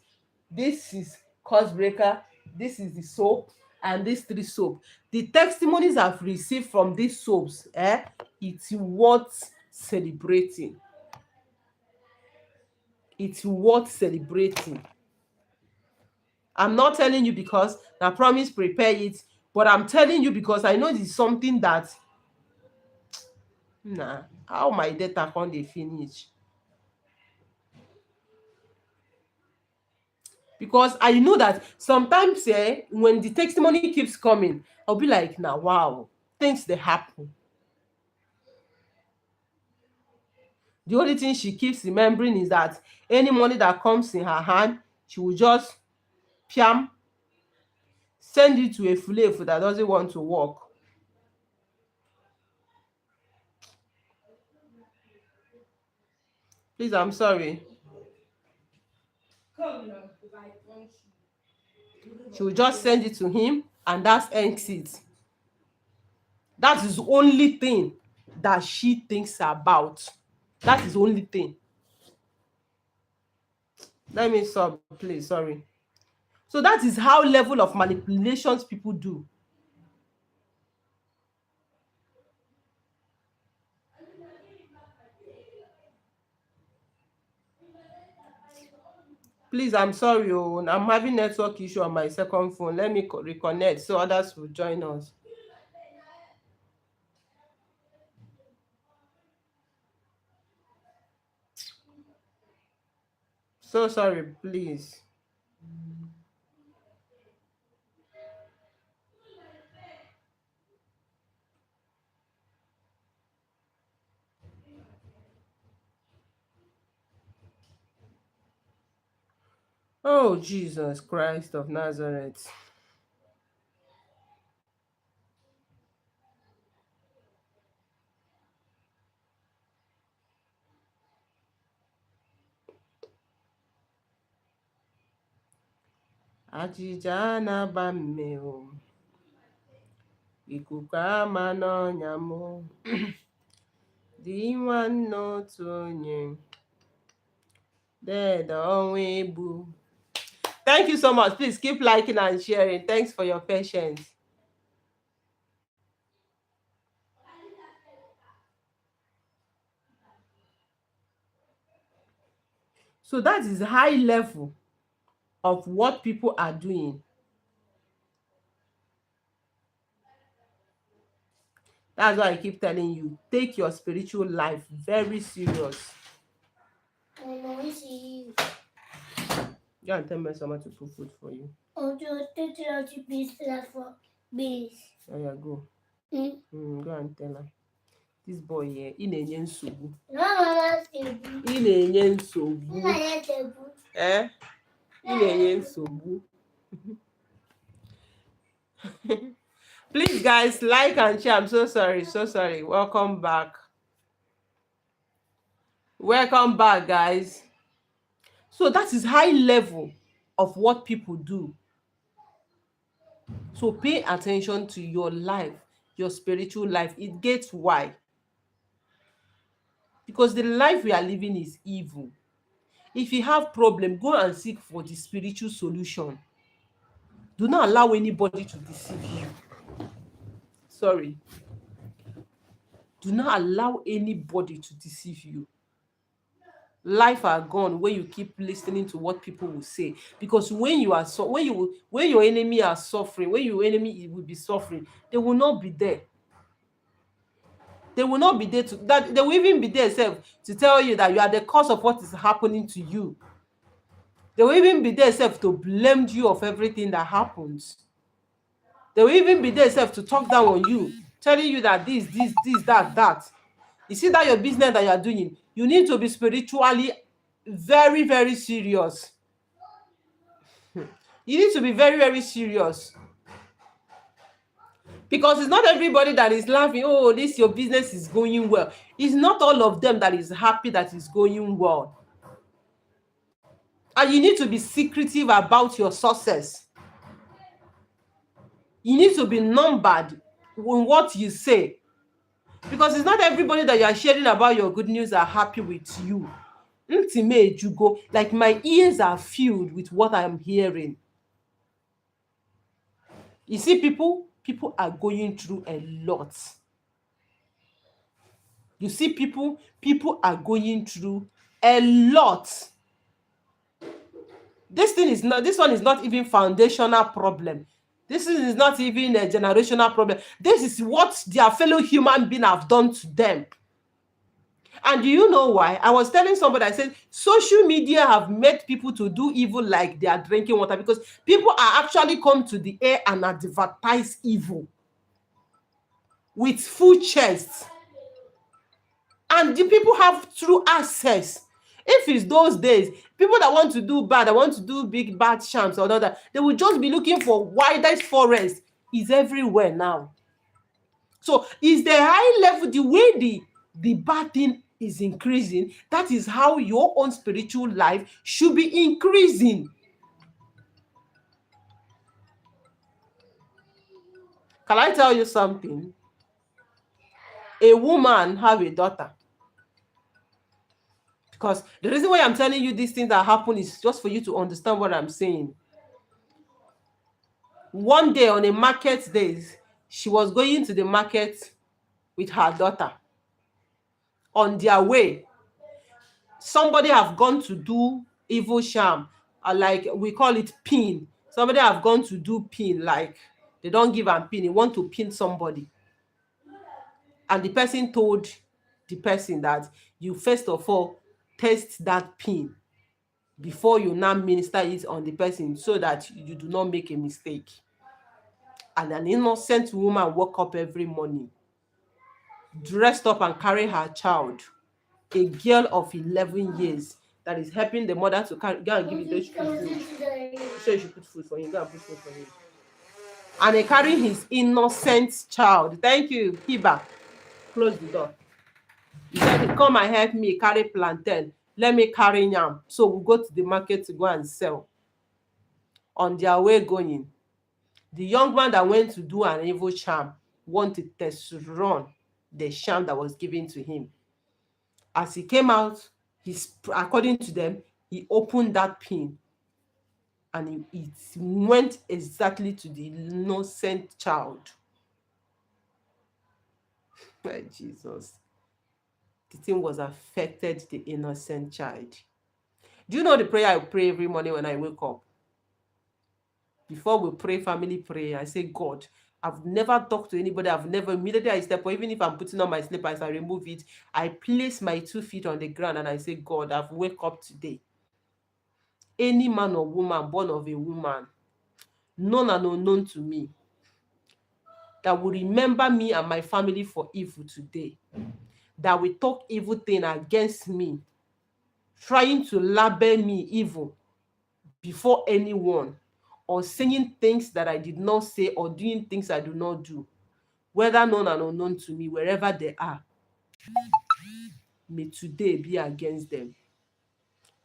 This is curse breaker, this is the soap, and this 3 soap. The testimonies I've received from these soaps, it's worth celebrating. It's worth celebrating. I'm not telling you because I promise prepare it, but I'm telling you because I know it's something that how my data can't they finish. Because I know that sometimes when the testimony keeps coming, I'll be like, now wow, things they happen. The only thing she keeps remembering is that any money that comes in her hand, she will just piam, send it to a fulefu that doesn't want to work. Please, I'm sorry. She will just send it to him and that's ends it. That is the only thing that she thinks about. That is the only thing. Let me stop, please. Sorry. So that is how level of manipulations people do. Please, I'm sorry. I'm having network issue on my second phone. Let me reconnect so others will join us. So sorry, please. Oh, Jesus Christ of Nazareth. Ajija na-agba mme o, ikuku ama n'ọnya m, dị nwanne otu onye, dead ọnwa egbu. Thank you so much. Please keep liking and sharing. Thanks for your patience. So that is high level of what people are doing. That's why I keep telling you, take your spiritual life very serious. Go and tell me someone to put food for you. Oh, yeah, go. Go and tell her. This boy here, ị na-enye nsogbu. Ị na-enye nsogbu. Ị na-enye nsogbu. Please, guys, like and share. I'm so sorry. Welcome back. Welcome back, guys. So that is high level of what people do. So pay attention to your life, your spiritual life. It gets why. Because the life we are living is evil. If you have problem, go and seek for the spiritual solution. Do not allow anybody to deceive you. Sorry. Do not allow anybody to deceive you. Life are gone when you keep listening to what people will say. Because when you are when your enemy are suffering, when your enemy will be suffering, they will not be there. They will not be there they will even be there to tell you that you are the cause of what is happening to you. They will even be there to blame you of everything that happens. They will even be there to talk down on you, telling you that this, that. You see that your business that you are doing, you need to be spiritually very, very serious. You need to be very, very serious. Because it's not everybody that is laughing, oh, your business is going well. It's not all of them that is happy that is going well. And you need to be secretive about your success. You need to be numbered in what you say. Because it's not everybody that you are sharing about your good news are happy with you. Like my ears are filled with what I am hearing. You see, people are going through a lot. You see people are going through a lot. This one is not even foundational problem. This is not even a generational problem. This is what their fellow human being have done to them. And do you know why? I was telling somebody, I said, social media have made people to do evil like they are drinking water, because people are actually come to the air and advertise evil with full chest. And the people have true access. If it's those days, people that want to do bad, that want to do big bad shams or other, they will just be looking for widest forest. Is everywhere now. So is the high level, the way the bad thing is increasing, that is how your own spiritual life should be increasing. Can I tell you something? A woman have a daughter. Because the reason why I'm telling you these things that happen is just for you to understand what I'm saying. One day on a market days, she was going to the market with her daughter. On their way, somebody have gone to do evil charm, like we call it pin. Somebody have gone to do pin, like they don't give am pin, they want to pin somebody. And the person told the person that you first of all test that pin before you now minister it on the person, so that you do not make a mistake. And an innocent woman woke up every morning, dressed up and carry her child, a girl of 11 years, that is helping the mother to carry, go and give those food. So you should put food for him, go and put food for him. And he carry his innocent child. Thank you, Hiba. Close the door. He said, come and help me carry plantain. Let me carry yam. So we go to the market to go and sell. On their way going, the young man that went to do an evil charm wanted to run the charm that was given to him. As he came out, according to them, he opened that pin, and it went exactly to the innocent child. My Jesus. The thing was affected the innocent child. Do you know the prayer I pray every morning when I wake up? Before we pray family prayer, I say, God, I've never talked to anybody. I've never, immediately I step, or even if I'm putting on my slippers, I remove it. I place my 2 feet on the ground and I say, God, I've wake up today. Any man or woman born of a woman, known and unknown to me, that will remember me and my family for evil today, that will talk evil thing against me, trying to label me evil before anyone, or saying things that I did not say, or doing things I do not do, whether known and unknown to me, wherever they are, may today be against them.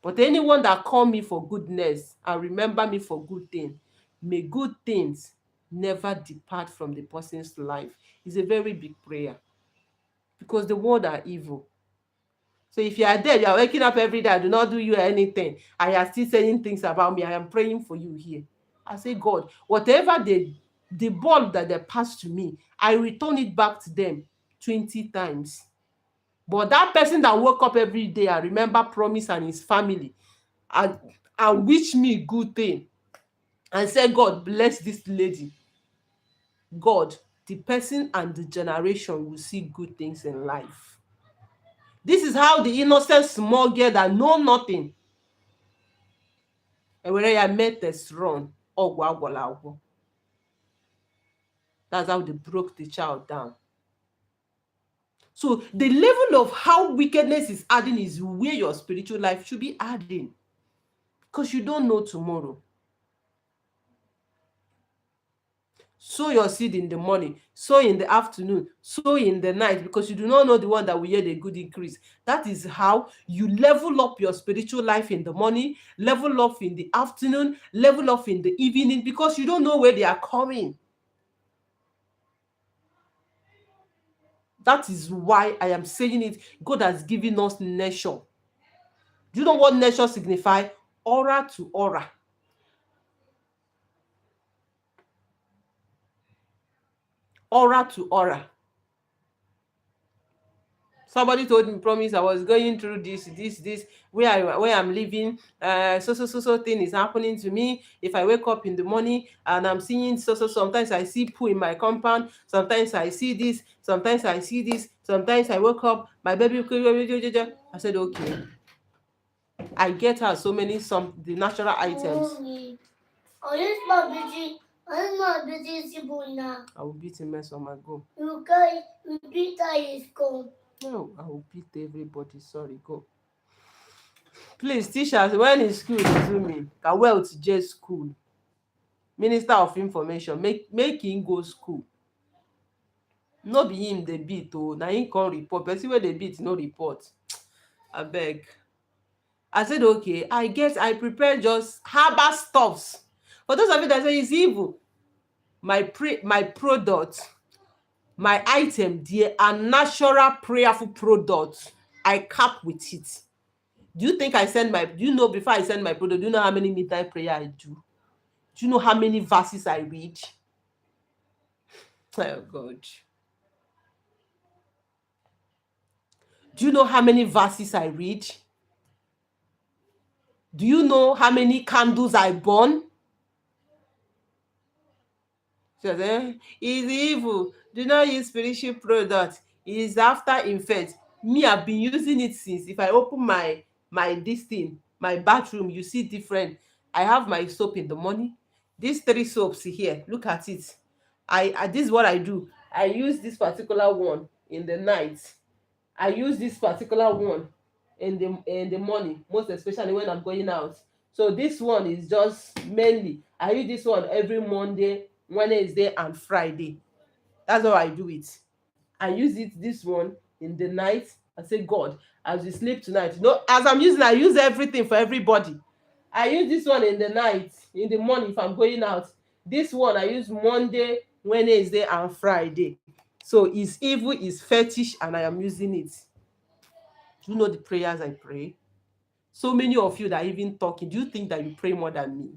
But anyone that call me for goodness and remember me for good things, may good things never depart from the person's life. It's a very big prayer, because the world are evil. So if you are there, you are waking up every day, I do not do you anything, and you are still saying things about me, I am praying for you here. I say, God, whatever the ball that they pass to me, I return it back to them 20 times. But that person that woke up every day and remember Promise and his family, and wish me good thing, and say, God bless this lady, God, the person and the generation will see good things in life. This is how the innocent small girl that know nothing, and when I met this run, that's how they broke the child down. So the level of how wickedness is adding is where your spiritual life should be adding, because you don't know tomorrow. Sow your seed in the morning, sow in the afternoon, sow in the night, because you do not know the one that will yield a good increase. That is how you level up your spiritual life in the morning, level up in the afternoon, level up in the evening, because you don't know where they are coming. That is why I am saying it. God has given us nation. Do you know what nation signifies? Aura to aura. Aura to aura. Somebody told me, promise I was going through this, where I'm living, so thing is happening to me. If I wake up in the morning and I'm seeing sometimes I see poo in my compound, sometimes I see this, sometimes I see this, sometimes I wake up, my baby. I said, okay. I get her so many the natural items. I will beat him mess on my go. You beat his go. No, I will beat everybody. Sorry, go. Please, teachers, when is school resuming? Wealth J school. Minister of Information, make him go school. No be him dey beat o, na him come report. Person wey dey beat no report. Abeg. I said, okay, I prepare just herbal stuffs. For those of you that say it's evil, my product, my item, they are natural prayerful products. I cap with it. Do you think do you know before I send my product, do you know how many midnight prayer I do? Do you know how many verses I read? Oh God. Do you know how many verses I read? Do you know how many candles I burn? She said, it's evil. Do not use spiritual product. It is after infect. Me, I've been using it since. If I open my this thing, my bathroom, you see different. I have my soap in the morning. These 3 soaps here, look at it. This is what I do. I use this particular one in the night. I use this particular one in the morning, most especially when I'm going out. So this one is just mainly, I use this one every Monday, Wednesday and Friday. That's how I do it. I use this one in the night. I say, God, as we sleep tonight, as I'm using, I use everything for everybody. I use this one in the night, in the morning if I'm going out. This one I use Monday, Wednesday and Friday. So it's evil, it's fetish, and I am using it. Do you know the prayers I pray? So many of you that are even talking, do you think that you pray more than me?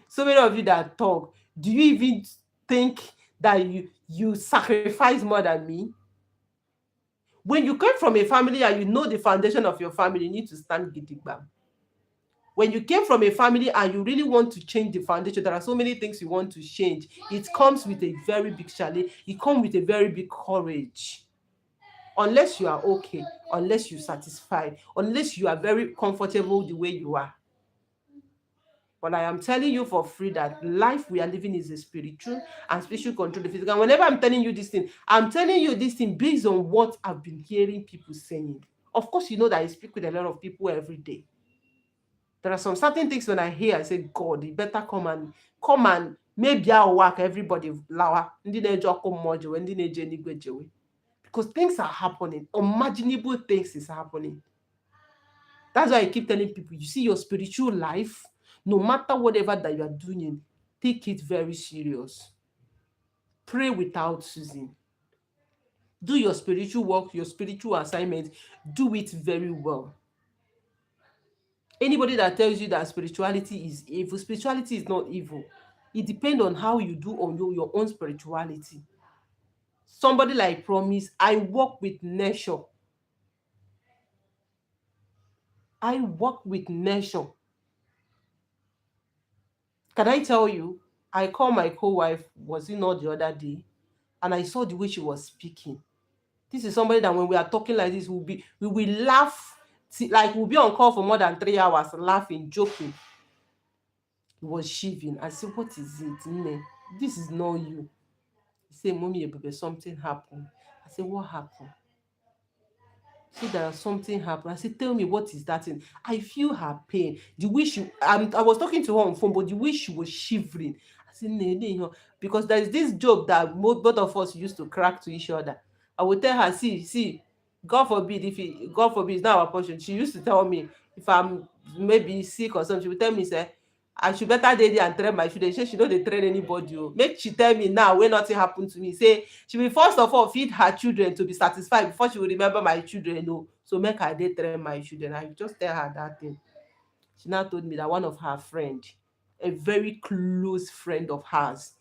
So many of you that talk, do you even think that you sacrifice more than me? When you came from a family and you know the foundation of your family, you need to stand gidigba. When you came from a family and you really want to change the foundation, there are so many things you want to change. It comes with a very big challenge. It comes with a very big courage. Unless you are okay, unless you're satisfied, unless you are very comfortable the way you are. But I am telling you for free that life we are living is a spiritual, and spiritual control the physical. And whenever I'm telling you this thing, I'm telling you this thing based on what I've been hearing people saying. Of course, you know that I speak with a lot of people every day. There are some certain things when I hear, I say, God, you better come and maybe I'll work everybody lower. Because things are happening. Unimaginable things is happening. That's why I keep telling people, you see your spiritual life, no matter whatever that you are doing, take it very serious. Pray without ceasing. Do your spiritual work, your spiritual assignment, do it very well. Anybody that tells you that spirituality is evil, spirituality is not evil. It depends on how you do on your own spirituality. Somebody like Promise, I work with nature. I work with nature. Can I tell you, I called my co-wife, was it not the other day, and I saw the way she was speaking. This is somebody that when we are talking like this, we will laugh, like we'll be on call for more than 3 hours, laughing, joking. He was shivering. I said, what is it, Nne? This is not you. He said, Mommy, something happened. I said, what happened? See, there something happened. I said, tell me, what is that thing? I feel her pain. The way I was talking to her on phone, but the way she was shivering. I said, no, because there is this joke that both of us used to crack to each other. I would tell her, see, God forbid, God forbid, it's not our portion. She used to tell me, if I'm maybe sick or something, she would tell me, say, I should better dey there and train my children. She no dey train anybody. Make she tell me now when nothing happen to me. Say she will first of all feed her children to be satisfied before she will remember my children. No, so make her dey train my children. I just tell her that thing. She now told me that one of her friend, a very close friend of hers,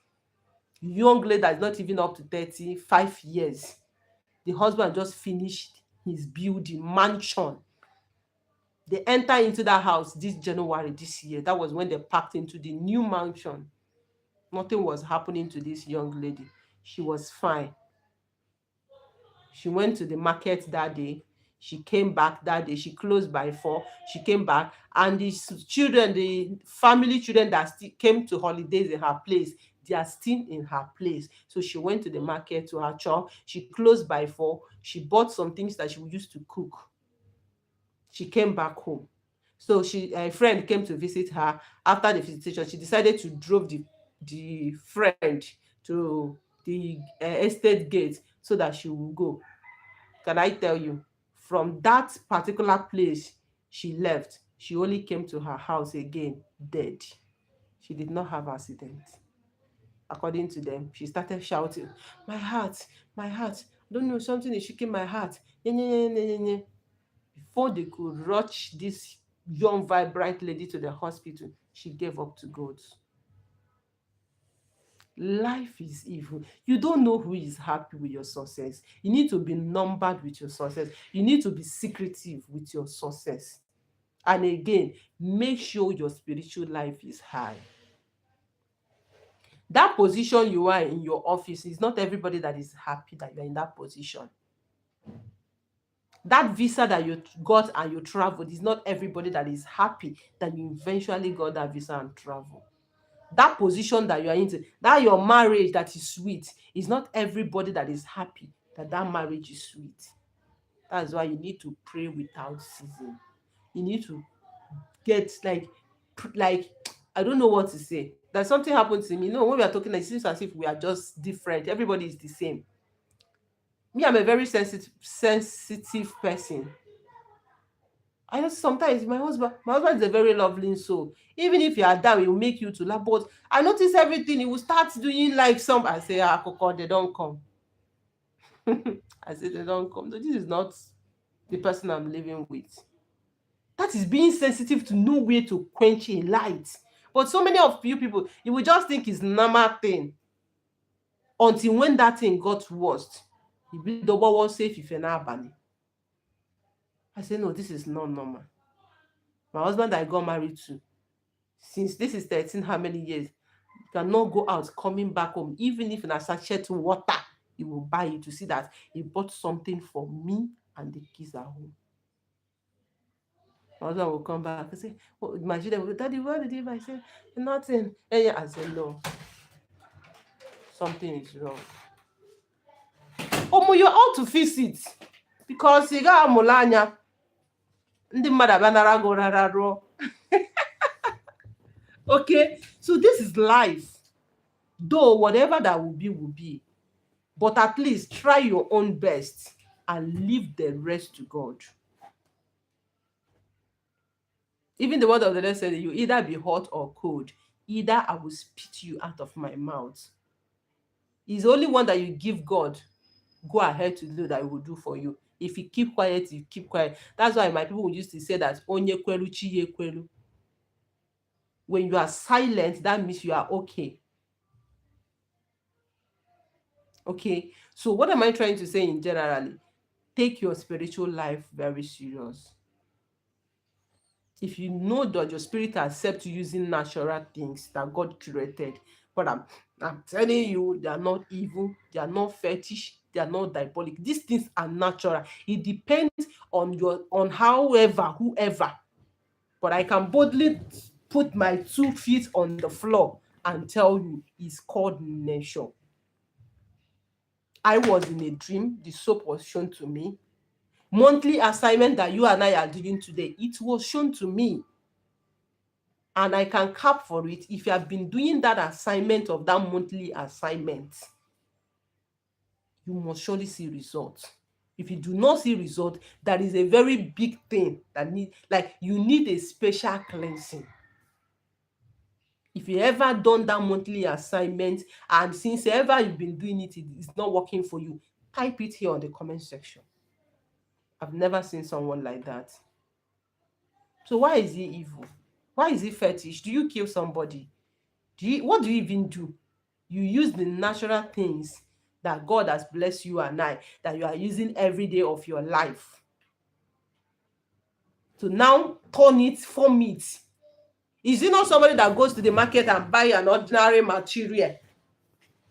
young lady that's not even up to 35 years. The husband just finished his building mansion. They enter into that house this January this year. That was when they packed into the new mansion. Nothing was happening to this young lady. She was fine. She went to the market that day. She came back that day. She closed by 4. She came back, and the children, the family children that still came to holidays in her place, they are still in her place. So she went to the market to her chop. She closed by 4. She bought some things that she would use to cook. She came back home. So a friend came to visit her. After the visitation, she decided to drove the friend to the estate gate so that she will go. Can I tell you, from that particular place she left, she only came to her house again dead. She did not have accident. According to them, she started shouting, my heart, my heart, I don't know, something is shaking my heart. Before they could rush this young, vibrant lady to the hospital, she gave up to God. Life is evil. You don't know who is happy with your success. You need to be numbered with your success. You need to be secretive with your success. And again, make sure your spiritual life is high. That position you are in your office, is not everybody that is happy that you're in that position. That visa that you got and you traveled, is not everybody that is happy that you eventually got that visa and travel. That position that you are into, that your marriage that is sweet, is not everybody that is happy that that marriage is sweet. That's why you need to pray without ceasing. You need to get like I don't know what to say. That something happened to me. No, when we are talking, it seems as if we are just different. Everybody is the same. Me, I'm a very sensitive person. I know sometimes my husband is a very lovely soul. Even if you are down, he will make you to laugh. But I notice everything, he will start doing like some. I say, Koko, they don't come. I say, they don't come. No, this is not the person I'm living with. That is being sensitive to know where to quench a light. But so many of you people, you will just think it's normal thing. Until when that thing got worst, you be double one safe if you're not bunny. I say, no, this is not normal. My husband I got married to, since this is 13, how many years? You cannot go out coming back home, even if in a sachet water, he will buy it to see that he bought something for me and the kids at home. My husband will come back and say, oh, my children will, Daddy, what did you buy? I said, nothing. I said, no, something is wrong. Oh, you're out to fix it because you got Molanya. Okay, so this is life. Though whatever that will be. But at least try your own best and leave the rest to God. Even the word of the Lord said, you either be hot or cold, either I will spit you out of my mouth. It's only one that you give God, go ahead to do, that He will do for you. If you keep quiet, you keep quiet. That's why my people used to say that onye kwelu chiye kwelu. When you are silent, that means you are okay. Okay, so what am I trying to say in generally? Take your spiritual life very serious. If you know that your spirit accepts using natural things that God created, but I'm telling you, they are not evil, they are not fetish, they are not diabolic. These things are natural. It depends on whoever. But I can boldly put my 2 feet on the floor and tell you, it's called nature. I was in a dream. The soap was shown to me. Monthly assignment that you and I are doing today, it was shown to me. And I can cap for it. If you have been doing that assignment of that monthly assignment, you must surely see results. If you do not see result, that is a very big thing that you need a special cleansing. If you ever done that monthly assignment and since ever you've been doing it, it is not working for you, type it here on the comment section. I've never seen someone like that. So why is it evil? Why is it fetish? Do you kill somebody? What do you even do? You use the natural things that God has blessed you and I, that you are using every day of your life, to now turn it, form it. Is it not somebody that goes to the market and buy an ordinary material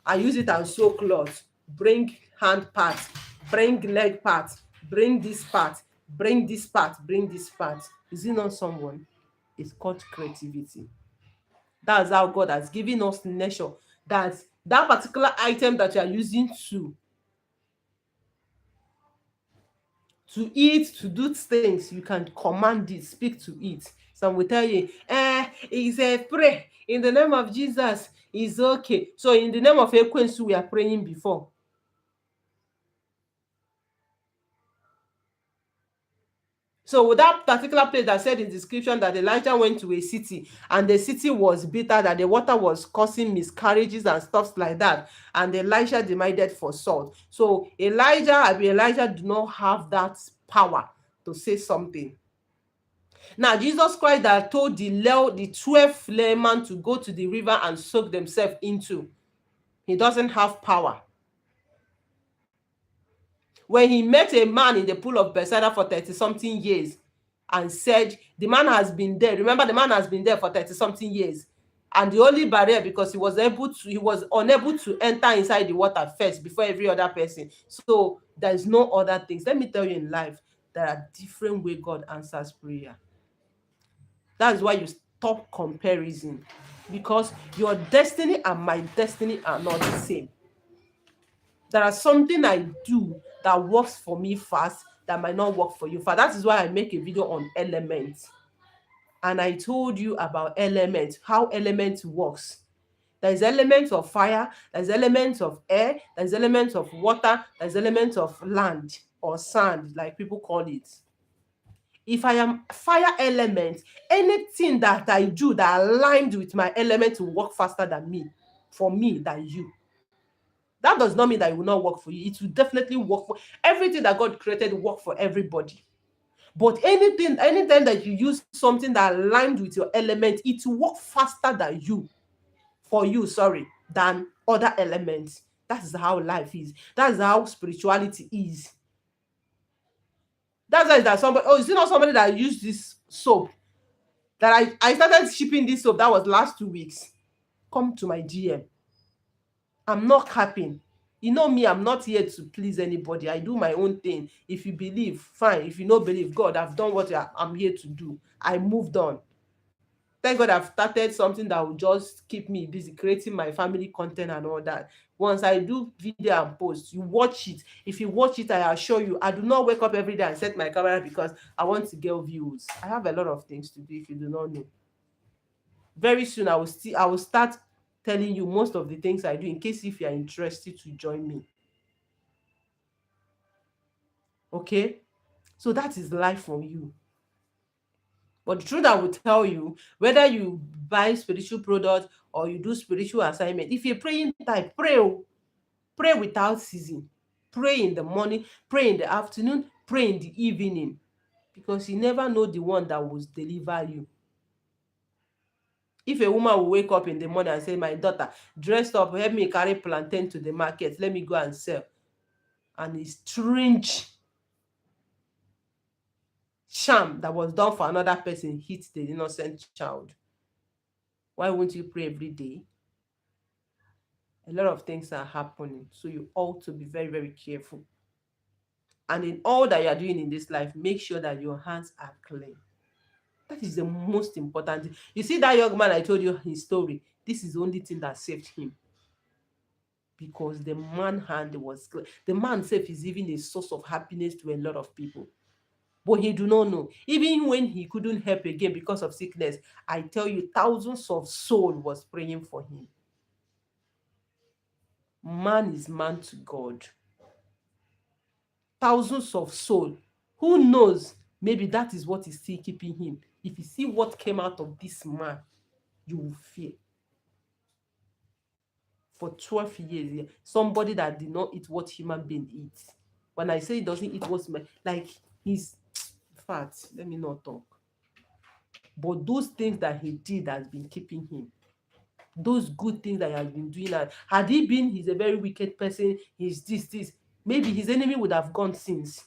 and use it and sew cloth, bring hand parts, bring leg parts, bring this part, bring this part, bring this part? Is it not someone? It's called creativity. That's how God has given us nature. That particular item that you are using to eat, to do things, you can command it, speak to it. Some will tell you, it's a pray in the name of Jesus, it's okay. So in the name of Ekwensu, we are praying before. So with that particular place that said in the description that Elijah went to a city and the city was bitter, that the water was causing miscarriages and stuff like that, and Elisha demanded for salt. So Elijah do not have that power to say something. Now Jesus Christ that told the 12 laymen to go to the river and soak themselves into, he doesn't have power. When he met a man in the pool of Bethesda for 30-something years and said, the man has been there. Remember, the man has been there for 30-something years. And the only barrier, because he was unable to enter inside the water first before every other person. So there is no other things. Let me tell you, in life, there are different ways God answers prayer. That's why you stop comparison, because your destiny and my destiny are not the same. There are something I do that works for me fast that might not work for you fast. That is why I make a video on elements. And I told you about elements, how elements works. There's elements of fire, there's elements of air, there's elements of water, there's elements of land or sand, like people call it. If I am fire element, anything that I do that aligned with my element will work faster than me, for me, than you. That does not mean that it will not work for you. It will definitely work for everything that God created, work for everybody. But anytime that you use something that aligned with your element, it will work faster than you, than other elements. That is how life is. That is how spirituality is. That's why that somebody, is it not somebody that used this soap? That I started shipping this soap, that was last 2 weeks. Come to my GM. I'm not capping. You know me, I'm not here to please anybody. I do my own thing. If you believe, fine. If you don't believe, God, I've done what I'm here to do. I moved on. Thank God I've started something that will just keep me busy, creating my family content and all that. Once I do video and post, you watch it. If you watch it, I assure you, I do not wake up every day and set my camera because I want to get views. I have a lot of things to do if you do not know. Very soon, I will start telling you most of the things I do, in case if you are interested to join me. Okay? So that is life for you. But the truth I will tell you, whether you buy spiritual product or you do spiritual assignment, if you're praying type, pray without ceasing. Pray in the morning, pray in the afternoon, pray in the evening, because you never know the one that will deliver you. If a woman will wake up in the morning and say, my daughter, dressed up, help me carry plantain to the market, let me go and sell, and a strange charm that was done for another person hits the innocent child, why won't you pray every day? A lot of things are happening, so you ought to be very, very careful. And in all that you are doing in this life, make sure that your hands are clean. That is the most important thing. You see that young man I told you his story, this is the only thing that saved him, because the man's hand was clean. The man self is even a source of happiness to a lot of people, but he do not know. Even when he couldn't help again because of sickness, I tell you, thousands of souls was praying for him. Man is man to God. Thousands of souls. Who knows? Maybe that is what is still keeping him. If you see what came out of this man, you will fear. For 12 years, somebody that did not eat what human being eats. When I say he doesn't eat what's like, he's fat. Let me not talk. But those things that he did has been keeping him. those good things that he has been doing. And had he been, he's a very wicked person, he's this, maybe his enemy would have gone since.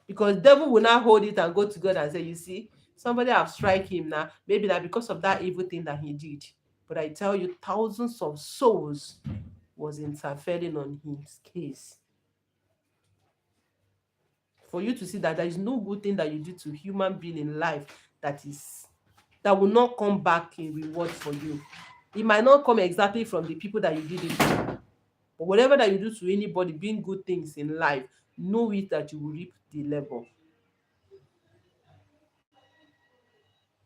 Because devil will not hold it and go to God and say, you see, somebody have strike him now. Maybe that because of that evil thing that he did. But I tell you, thousands of souls was interfering on his case. For you to see that there is no good thing that you do to human being in life that will not come back in reward for you. It might not come exactly from the people that you did it to, but whatever that you do to anybody, being good things in life, know it that you will reap the labor.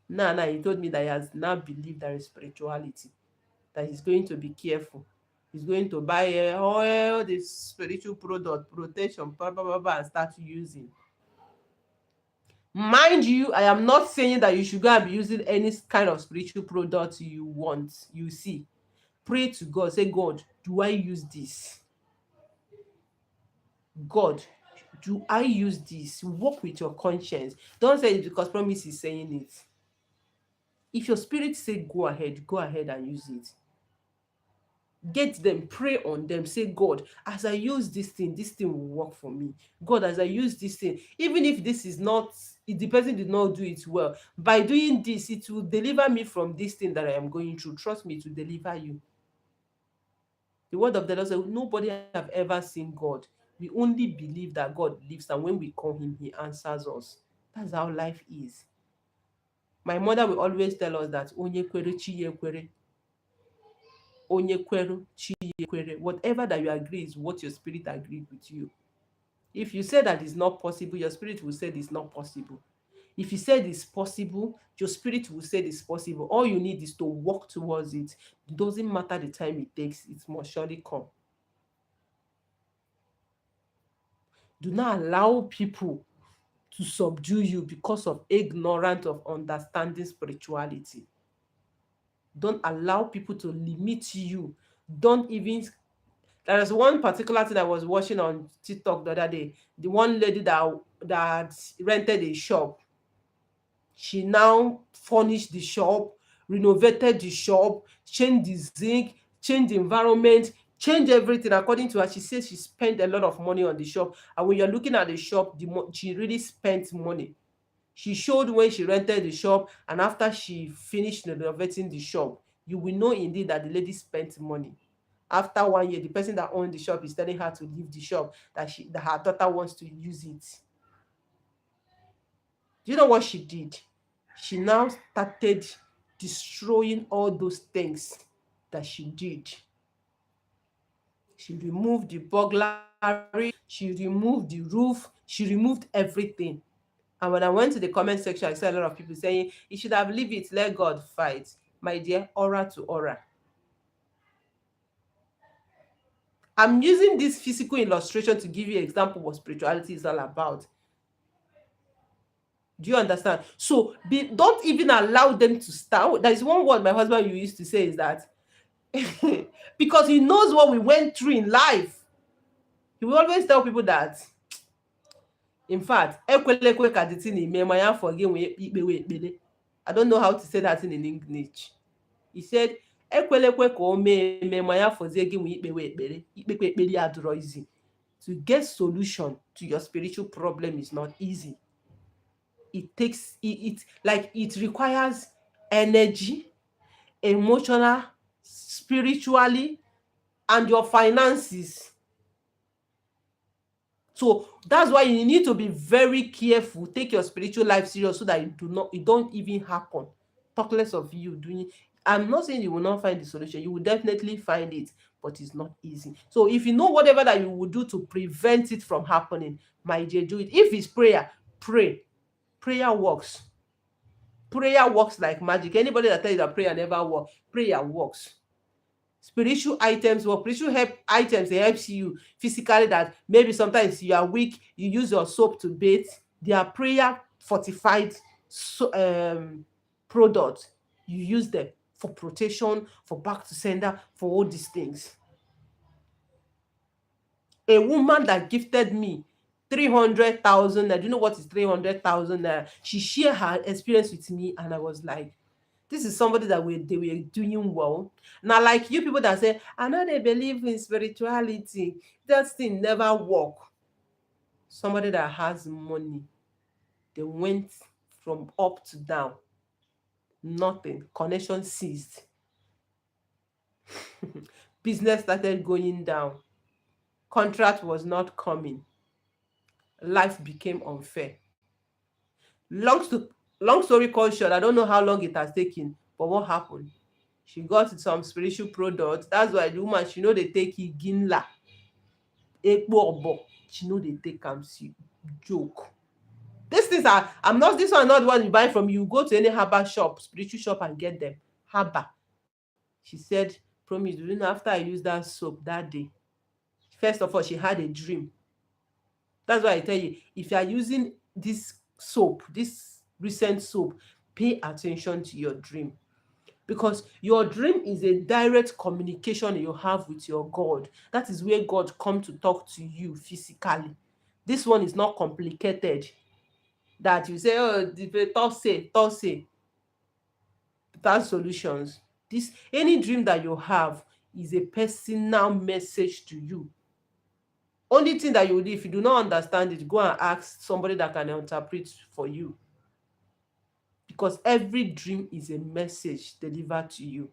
Now, he told me that he has now believed there is spirituality, that he's going to be careful. He's going to buy all this spiritual product, protection, blah, blah, blah, blah, and start using. Mind you, I am not saying that you should go and be using any kind of spiritual product you want, you see. Pray to God, say, God, do I use this? God, do I use this? Work with your conscience. Don't say it because promise is saying it. If your spirit say go ahead and use it. Get them, pray on them, say, God, as I use this thing will work for me. God, as I use this thing, even if this is not, if the person did not do it well, by doing this, it will deliver me from this thing that I am going through. Trust me, to deliver you. The word of the Lord says, nobody have ever seen God. We only believe that God lives, and when we call him, he answers us. That's how life is. My mother will always tell us that onye kwere chi ye kwere. Onye kweru chi ye kwere. Whatever that you agree is what your spirit agreed with you. If you say that it's not possible, your spirit will say it's not possible. If you said it's possible, your spirit will say it's possible. All you need is to walk towards it. It doesn't matter the time it takes, it must surely come. Do not allow people to subdue you because of ignorance of understanding spirituality. Don't allow people to limit you. Don't even. There is one particular thing I was watching on TikTok the other day. The one lady that rented a shop, she now furnished the shop, renovated the shop, changed the zinc, changed the environment, changed everything. According to her, she says she spent a lot of money on the shop. And when you're looking at the shop, she really spent money. She showed when she rented the shop, and after she finished renovating the shop, you will know indeed that the lady spent money. After 1 year, the person that owned the shop is telling her to leave the shop, that her daughter wants to use it. Do you know what she did? She now started destroying all those things that she did. She removed the burglary, she removed the roof, she removed everything. And when I went to the comment section, I saw a lot of people saying, you should have leave it, let God fight. My dear, aura to aura. I'm using this physical illustration to give you an example of what spirituality is all about. Do you understand? So don't even allow them to start. There is one word my husband used to say is that because he knows what we went through in life, he will always tell people that, in fact, I don't know how to say that in English. He said, to get solution to your spiritual problem is not easy. It takes it requires energy, emotional, spiritually, and your finances. So that's why you need to be very careful. Take your spiritual life serious so that it don't even happen. Talk less of you doing it. I'm not saying you will not find the solution. You will definitely find it, but it's not easy. So if you know whatever that you will do to prevent it from happening, my dear, do it. If it's prayer, pray. Prayer works. Prayer works like magic. Anybody that tells you that prayer never works, prayer works. Spiritual items or spiritual items, they helps you physically, that maybe sometimes you are weak, you use your soap to bathe. They are prayer fortified products. You use them for protection, for back to sender, for all these things. A woman that gifted me 300,000. Do you know what is 300,000? She shared her experience with me, and I was like, This is somebody that they were doing well. Now, like you people that say, I know they believe in spirituality, that thing never work. Somebody that has money, they went from up to down, nothing, connection ceased. Business started going down, contract was not coming, life became unfair. long sto- Long story called short, I don't know how long it has taken, but what happened? She got some spiritual products. That's why the woman, she know they take iginla, ekpo obo, she know they take am joke. These things are, I'm not, this one not the one you buy from, you go to any herbal shop, spiritual shop, and get them herbal. She said, promise, you know, after I used that soap that day, first of all, she had a dream. That's why I tell you, if you are using this soap, this recent soap, pay attention to your dream, because your dream is a direct communication you have with your God. That is where God come to talk to you physically. This one is not complicated, that you say, oh, the thought say, without solutions. This, any dream that you have is a personal message to you. Only thing that you will do, if you do not understand it, go and ask somebody that can interpret for you, because every dream is a message delivered to you.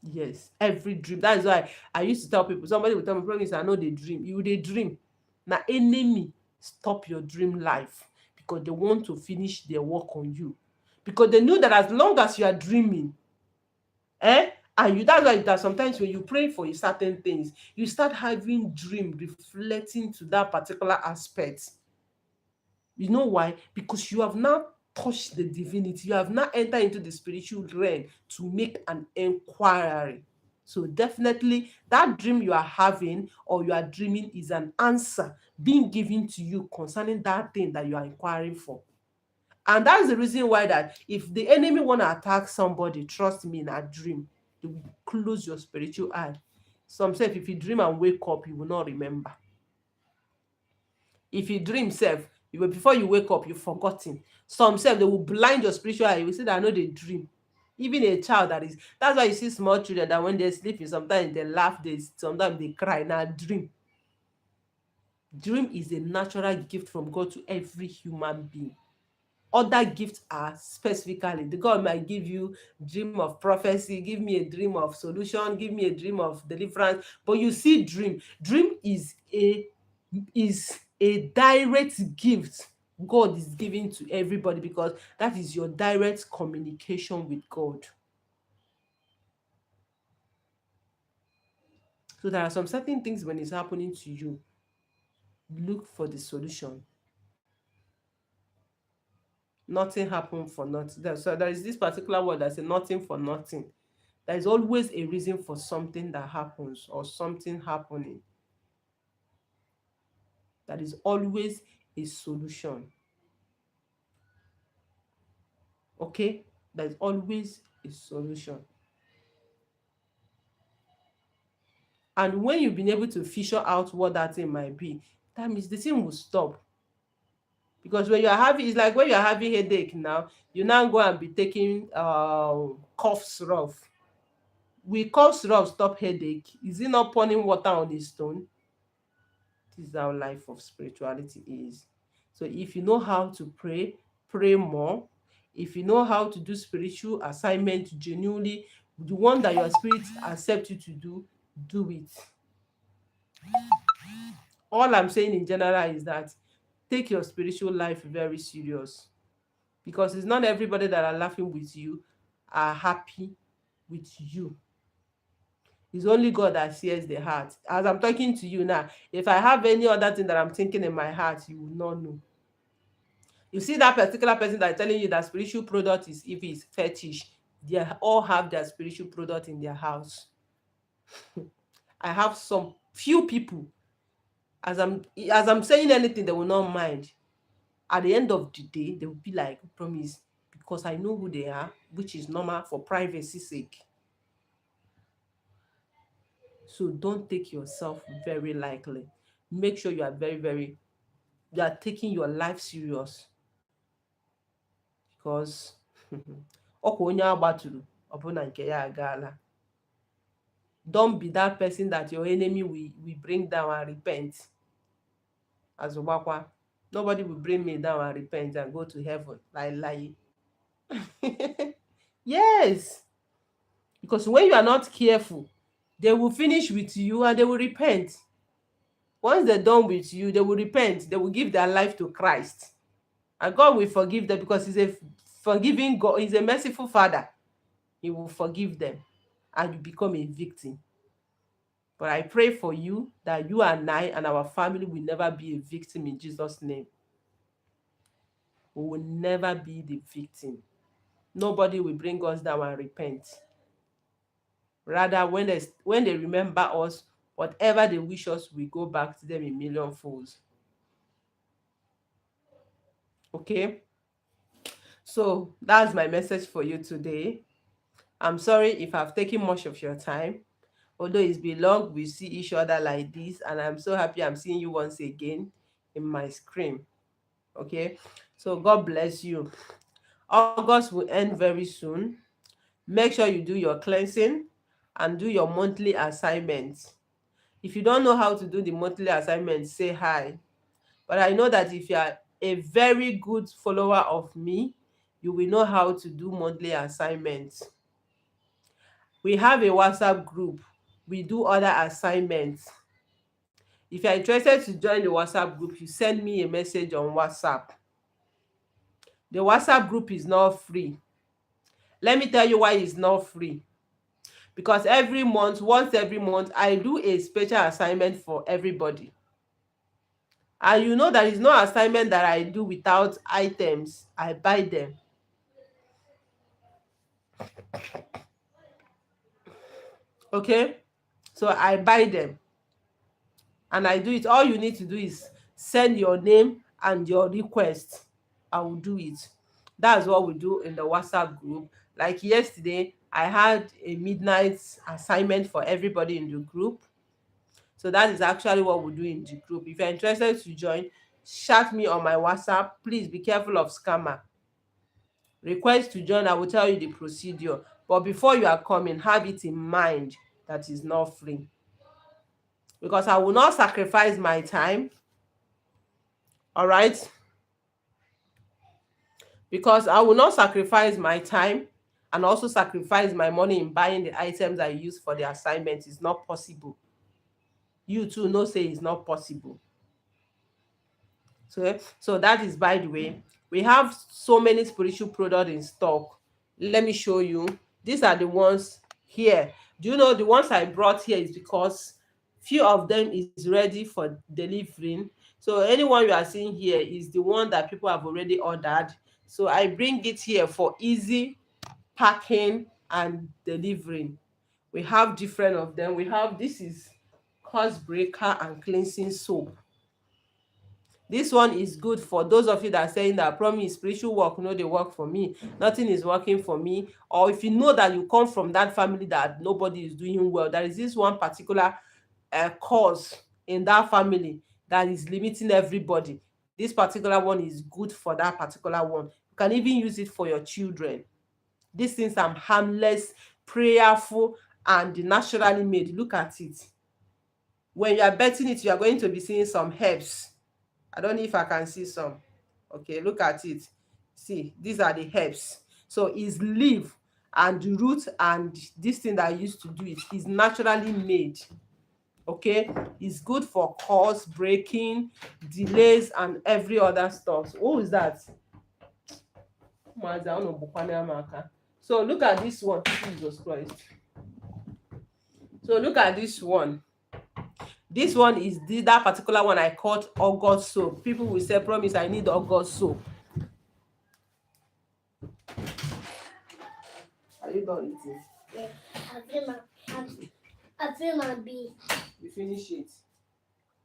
Yes, every dream. That is why I used to tell people, somebody will tell me, promise, I know they dream. You dey dream. Na enemy stop your dream life, because they want to finish their work on you. Because they know that as long as you are dreaming, and you, that's why that sometimes when you pray for certain things, you start having dream reflecting to that particular aspect. You know why? Because you have now touched the divinity, you have now entered into the spiritual realm to make an inquiry. So definitely that dream you are having or you are dreaming is an answer being given to you concerning that thing that you are inquiring for. And that's the reason why, that if the enemy want to attack somebody, trust me, in a dream, they will close your spiritual eye. Some say if you dream and wake up, you will not remember. If you dream sef, you will, before you wake up, you've forgotten. Some sef, they will blind your spiritual eye. You will say that I know they dream. Even a child that is, that's why you see small children that when they're sleeping, sometimes they laugh, sometimes they cry. Now dream. Dream is a natural gift from God to every human being. Other gifts are specifically, the God might give you dream of prophecy, give me a dream of solution, give me a dream of deliverance. But you see, dream is a direct gift God is giving to everybody, because that is your direct communication with God. So there are some certain things when it's happening to you, look for the solution. Nothing happened for nothing. So there is this particular word that says nothing for nothing. There is always a reason for something that happens or something happening. That is always a solution. Okay? There is always a solution. And when you've been able to figure out what that thing might be, that means the thing will stop. Because when you are having, it's like when you are having headache now, you now go and be taking cough syrup. Will cough syrup stop headache? Is it not pouring water on the stone? This is how life of spirituality is. So if you know how to pray, pray more. If you know how to do spiritual assignment genuinely, the one that your spirit accept you to do it. All I'm saying in general is that take your spiritual life very serious, because it's not everybody that are laughing with you are happy with you. It's only God that sees the heart. As I'm talking to you now, if I have any other thing that I'm thinking in my heart, you will not know. You see that particular person that is telling you that spiritual product is, if it's fetish, they all have their spiritual product in their house. I have some few people, as I'm saying anything, they will not mind. At the end of the day, they will be like, promise, because I know who they are, which is normal for privacy sake. So don't take yourself very lightly. Make sure you are very, very, you are taking your life serious. because ọkwa onye agbaturu ọbụna nke ya agaala. Don't be that person that your enemy will bring down and repent. Azubakwa. Nobody will bring me down and repent and go to heaven. Lie. Yes. Because when you are not careful, they will finish with you and they will repent. Once they're done with you, they will repent. They will give their life to Christ. And God will forgive them because He's a forgiving God. He's a merciful Father. He will forgive them and you become a victim. But I pray for you that you and I and our family will never be a victim in Jesus' name. We will never be the victim. Nobody will bring us down and repent. Rather, when they remember us, whatever they wish us, we go back to them in million folds. Okay? So that's my message for you today. I'm sorry if I've taken much of your time. Although it's been long, we see each other like this, and I'm so happy I'm seeing you once again in my screen. Okay? So God bless you. August will end very soon. Make sure you do your cleansing and do your monthly assignments. If you don't know how to do the monthly assignments, say hi. But I know that if you are a very good follower of me, you will know how to do monthly assignments. We have a WhatsApp group. We do other assignments. If you are interested to join the WhatsApp group, you send me a message on WhatsApp. The WhatsApp group is not free. Let me tell you why it's not free. Because once every month, I do a special assignment for everybody. And you know there is no assignment that I do without items. I buy them. Okay? So I buy them. And I do it. All you need to do is send your name and your request. I will do it. That's what we do in the WhatsApp group. Like yesterday, I had a midnight assignment for everybody in the group. So that is actually what we do in the group. If you're interested to join, chat me on my WhatsApp. Please be careful of scammer. Request to join, I will tell you the procedure. But before you are coming, have it in mind that it's not free. Because I will not sacrifice my time. All right? Because I will not sacrifice my time and also sacrifice my money in buying the items I use for the assignment. It's not possible. You too know say it's not possible. So that is, by the way, we have so many spiritual products in stock. Let me show you. These are the ones here. Do you know the ones I brought here is because few of them is ready for delivering. So anyone you are seeing here is the one that people have already ordered. So I bring it here for easy packing and delivering. We have different of them. We have, this is curse breaker and cleansing soap. This one is good for those of you that are saying that promise spiritual work no dey work for me, nothing is working for me. Or if you know that you come from that family that nobody is doing well, there is this one particular cause in that family that is limiting everybody. This particular one is good for that particular one. You can even use it for your children. These things are harmless, prayerful, and naturally made. Look at it. When you are betting it, you are going to be seeing some herbs. I don't know if I can see some. Okay, look at it. See, these are the herbs. So it's leaf and the root and this thing that I used to do it is naturally made. Okay, it's good for curse breaking, delays, and every other stuff. So, what is that? So look at this one. Jesus Christ. So look at this one. This one is that particular one I called August soap. People will say, promise, I need August soap. Are you done eating? Yeah, I feel my bee. You finish it.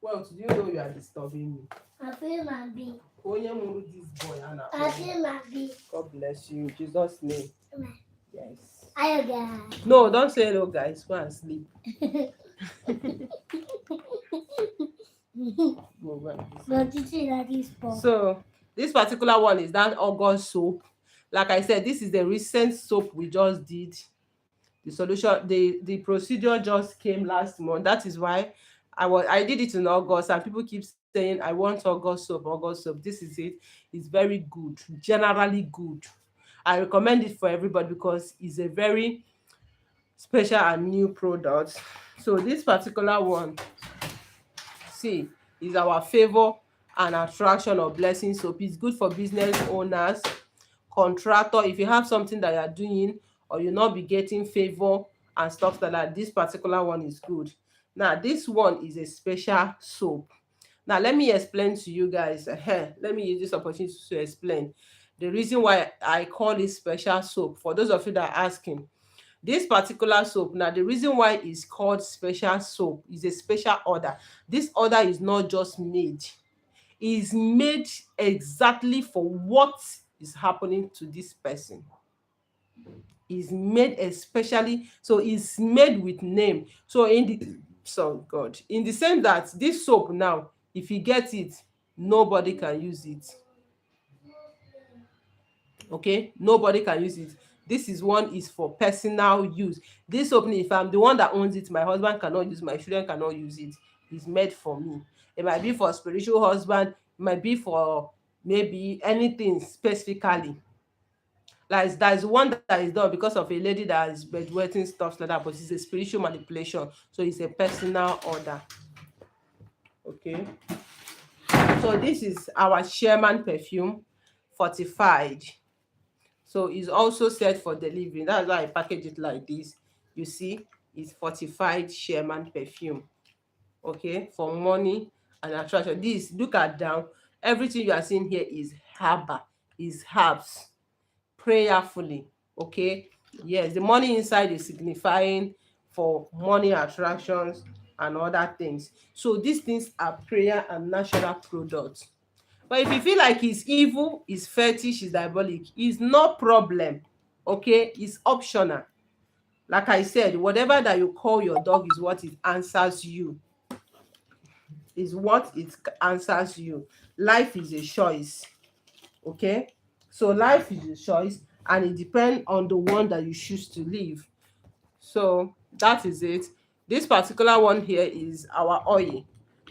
Well, do you know you are disturbing me? I feel my bee. This boy, Anna. I feel my bee. God bless you. In Jesus' name. Amen. Yes. Hello, guys. No, don't say hello, guys. Go and sleep. So this particular one is that August soap. Like I said, this is the recent soap we just did. The solution, the procedure just came last month. That is why I did it in August, and people keep saying I want August soap, August soap. This is it. It's very good, generally good. I recommend it for everybody because it's a very special and new product. So this particular one, see, is our favor and attraction of blessing soap. It's good for business owners, contractor. If you have something that you are doing or you not be getting favor and stuff like that, this particular one is good. Now this one is a special soap. Now let me explain to you guys. Let me use this opportunity to explain the reason why I call it special soap. For those of you that are asking, this particular soap, now the reason why it's called special soap is a special order. This order is not just made, is made exactly for what is happening to this person. Is made especially, so it's made with name. So in the, so God, in the sense that this soap now, if you get it, nobody can use it. Okay, nobody can use it. This is one is for personal use. This soap, if I'm the one that owns it, my husband cannot use, my children cannot use it. It's made for me. It might be for spiritual husband, it might be for maybe anything specifically. Like there's one that is done because of a lady that is bedwetting stuff like that, but it's a spiritual manipulation, so it's a personal order. Okay, so this is our Sherman perfume, fortified. So it's also set for delivery. That's why I package it like this. You see, it's fortified Sherman perfume. Okay, for money and attraction. This, look at down. Everything you are seeing here is herbal, is herbs, prayerfully. Okay, yes, the money inside is signifying for money attractions and other things. So these things are prayer and natural products. But if you feel like it's evil, it's fetish, it's diabolic, it's no problem. Okay, it's optional. Like I said, whatever that you call your dog is what it answers you. Is what it answers you. Life is a choice. Okay, so life is a choice, and it depends on the one that you choose to live. So that is it. This particular one here is our oil,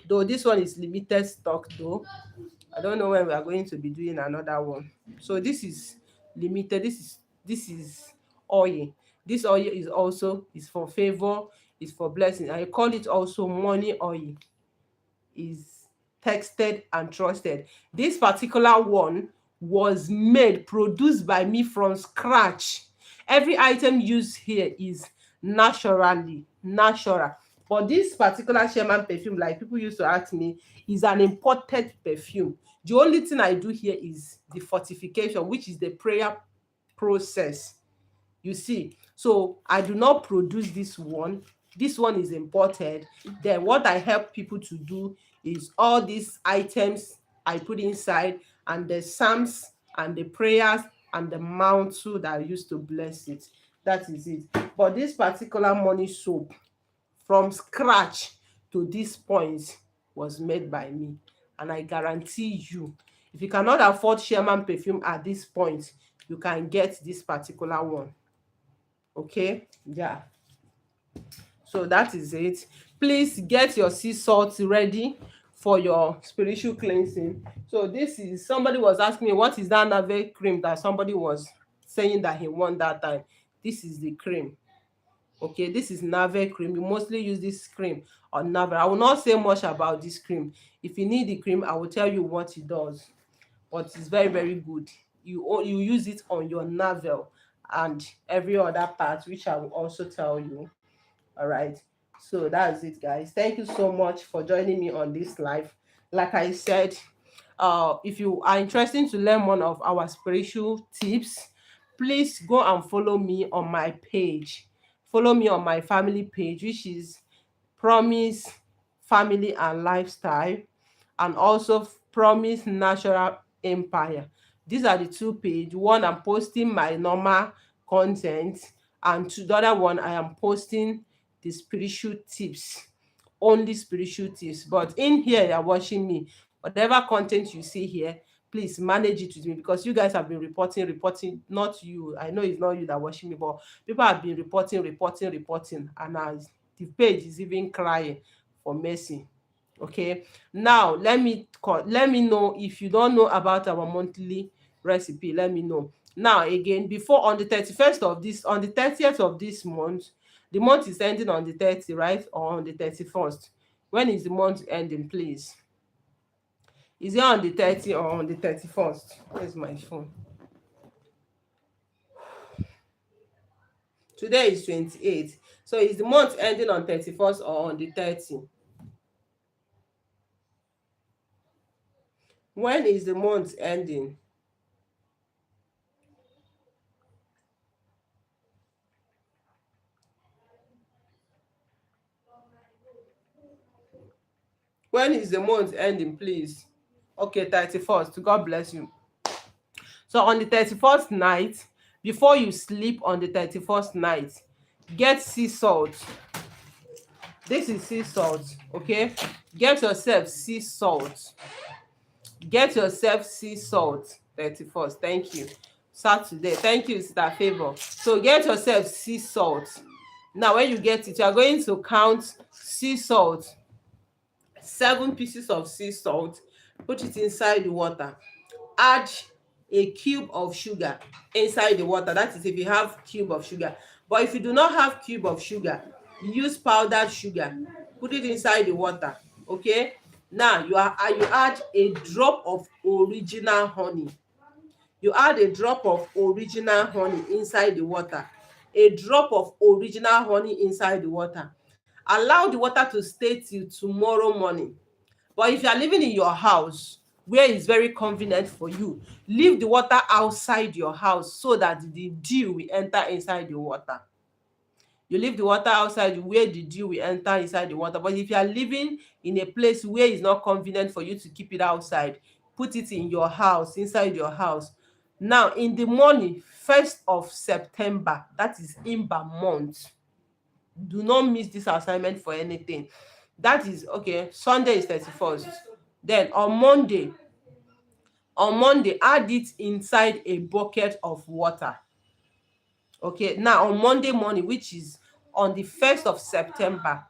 though this one is limited stock though. I don't know when we are going to be doing another one. So this is limited. This is oil. This oil is also is for favor, is for blessing. I call it also money oil. Is texted and trusted. This particular one was made, produced by me from scratch. Every item used here is naturally natural. But this particular Sherman perfume, like people used to ask me, is an imported perfume. The only thing I do here is the fortification, which is the prayer process. You see, so I do not produce this one. This one is imported. Then what I help people to do is all these items I put inside, and the psalms and the prayers and the mantle that I used to bless it. That is it. But this particular money soap, from scratch to this point, was made by me. And I guarantee you, if you cannot afford Sherman perfume at this point, you can get this particular one. Okay, yeah, so that is it. Please get your sea salt ready for your spiritual cleansing. So this is, somebody was asking me what is that Nave cream that somebody was saying that he won that time. This is the cream. Okay, this is Nave cream. You mostly use this cream on Nave. I will not say much about this cream. If you need the cream, I will tell you what it does, but it's very, very good. You use it on your navel and every other part, which I will also tell you. All right, so that's it, guys. Thank you so much for joining me on this live. Like I said, if you are interested to learn more of our spiritual tips, please go and follow me on my page. Follow me on my family page, which is Promise Family and Lifestyle, and also Promise Natural Empire. These are the two page. One, I'm posting my normal content, and to the other one, I am posting the spiritual tips, only spiritual tips. But in here, you're watching me. Whatever content you see here, please manage it with me, because you guys have been reporting, not you. I know it's not you that watching me, but people have been reporting, and now the page is even crying for mercy. Okay, now let me know if you don't know about our monthly recipe. Let me know. Now again, before on the 31st of this, on the 30th of this month, the month is ending on the 30, right? Or on the 31st. When is the month ending, please? Is it on the 30 or on the 31st? Where's my phone? Today is 28. So is the month ending on 31st or on the 30? When is the month ending? When is the month ending, please? Okay, 31st. God bless you. So on the 31st night, before you sleep on the 31st night, get sea salt. This is sea salt, okay? Get yourself sea salt. Get yourself sea salt. 31st. Thank you. Saturday. Thank you, Sister Favor. So get yourself sea salt. Now, when you get it, you are going to count sea salt. 7 pieces of sea salt. Put it inside the water. Add a cube of sugar inside the water. That is if you have cube of sugar. But if you do not have cube of sugar, use powdered sugar. Put it inside the water. Okay. Now you add a drop of original honey. You add a drop of original honey inside the water. A drop of original honey inside the water. Allow the water to stay till tomorrow morning. But if you are living in your house where it's very convenient for you, leave the water outside your house so that the dew will enter inside the water. You leave the water outside where the dew will enter inside the water. But if you are living in a place where it's not convenient for you to keep it outside, put it in your house, inside your house. Now, in the morning, 1st of September, that is Imba month. Do not miss this assignment for anything. That is, okay, Sunday is 31st. Then on Monday, add it inside a bucket of water. Okay, now on Monday morning, which is on the 1st of September,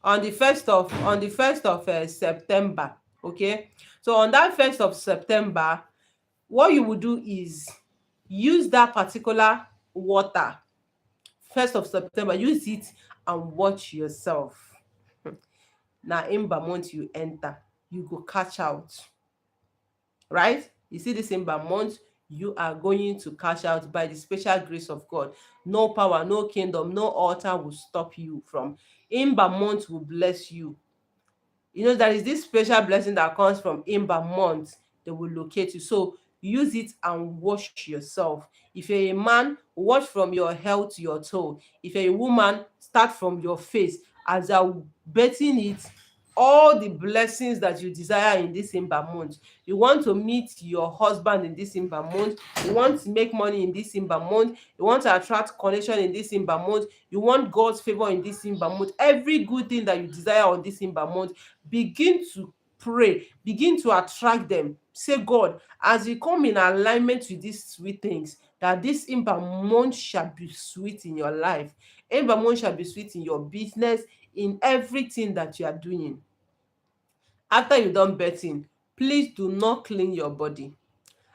on the 1st of September, okay, so on that 1st of September, what you will do is use that particular water, 1st of September, use it and watch yourself. Now Imba month you enter, you go catch out, right? You see this Imba month, you are going to cash out by the special grace of God. No power, no kingdom, no altar will stop you from. Imba month will bless you. You know, there is this special blessing that comes from Imba month. They will locate you. So use it and wash yourself. If you're a man, wash from your head to your toe. If you're a woman, start from your face. As you're bathing it, all the blessings that you desire in this Imba month. You want to meet your husband in this Imba month. You want to make money in this Imba month. You want to attract connection in this Imba month. You want God's favor in this Imba month. Every good thing that you desire on this Imba month, begin to pray, begin to attract them. Say, God, as you come in alignment with these sweet things, that this Imba month shall be sweet in your life. Imba month shall be sweet in your business, in everything that you are doing. After you're done bathing, please do not clean your body.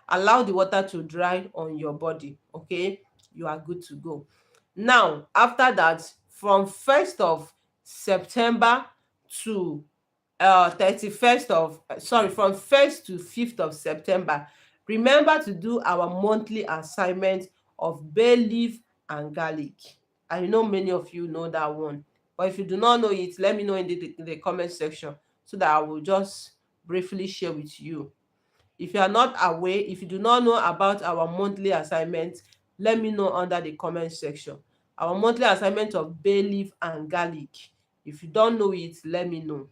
Allow the water to dry on your body, okay? You are good to go. Now, after that, from 1st of September to 31st of, from 1st to 5th of September, remember to do our monthly assignment of bay leaf and garlic. I know many of you know that one, but if you do not know it, let me know in the comment section so that I will just briefly share with you. If you are not aware, if you do not know about our monthly assignment, let me know under the comment section. Our monthly assignment of bay leaf and garlic. If you don't know it, let me know.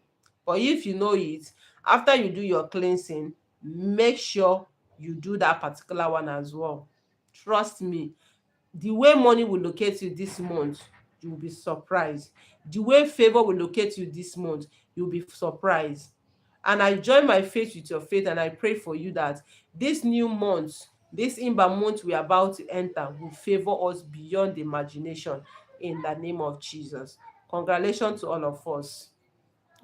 But if you know it, after you do your cleansing, make sure you do that particular one as well. Trust me, the way money will locate you this month, You will be surprised. The way favor will locate you this month, you'll be surprised. And I join my faith with your faith, and I pray for you that this new month, this Imba month we are about to enter, will favor us beyond imagination in the name of Jesus. Congratulations to all of us.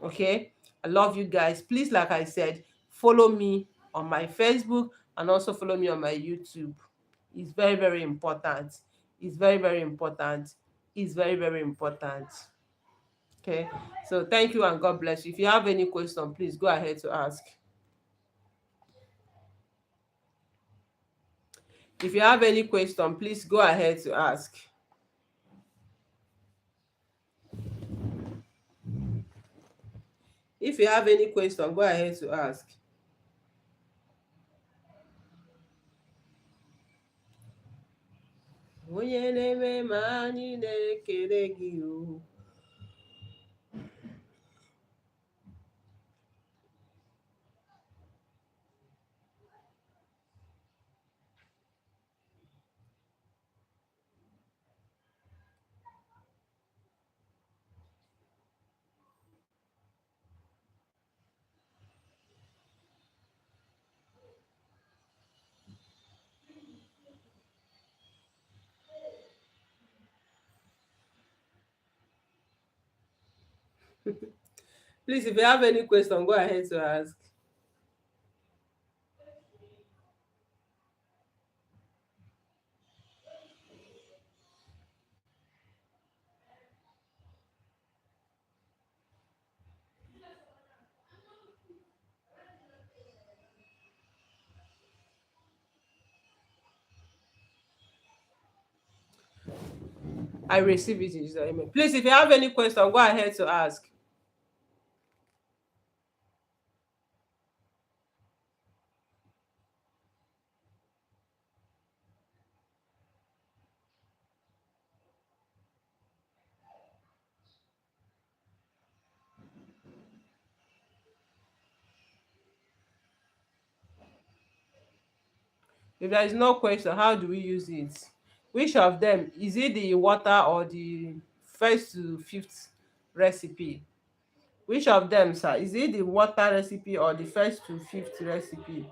Okay, I love you guys. Please, like I said, follow me on my Facebook and also follow me on my YouTube. It's very, very important. It's very, very important. It's very, very important. Okay, so thank you and God bless you. If you have any question, please go ahead to ask. If you have any question, please go ahead to ask. If you have any question, go ahead to ask. Onye na-eme ma anyị na-ekele gị o. Please, if you have any question, go ahead to ask. I receive it in Jesus' name. Please, if you have any question, go ahead to ask. If there is no question, how do we use it? Which of them? Is it the water or the first to fifth recipe? Which of them, sir? Is it the water recipe or the first to fifth recipe?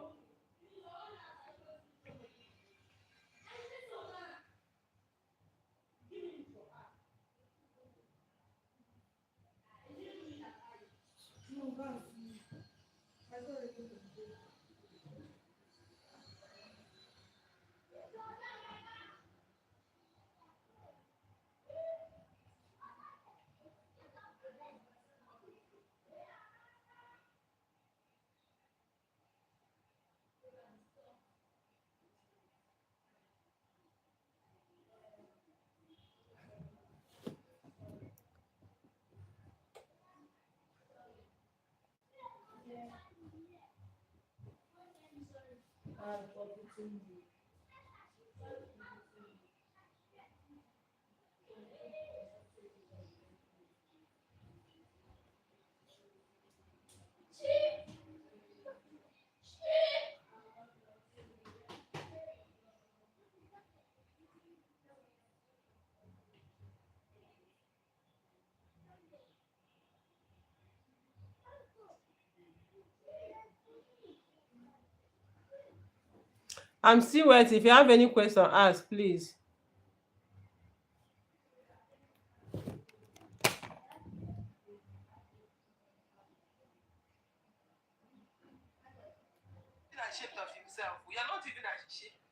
I'm still waiting. If you have any question, ask, please. Ashamed of himself. We are not even ashamed.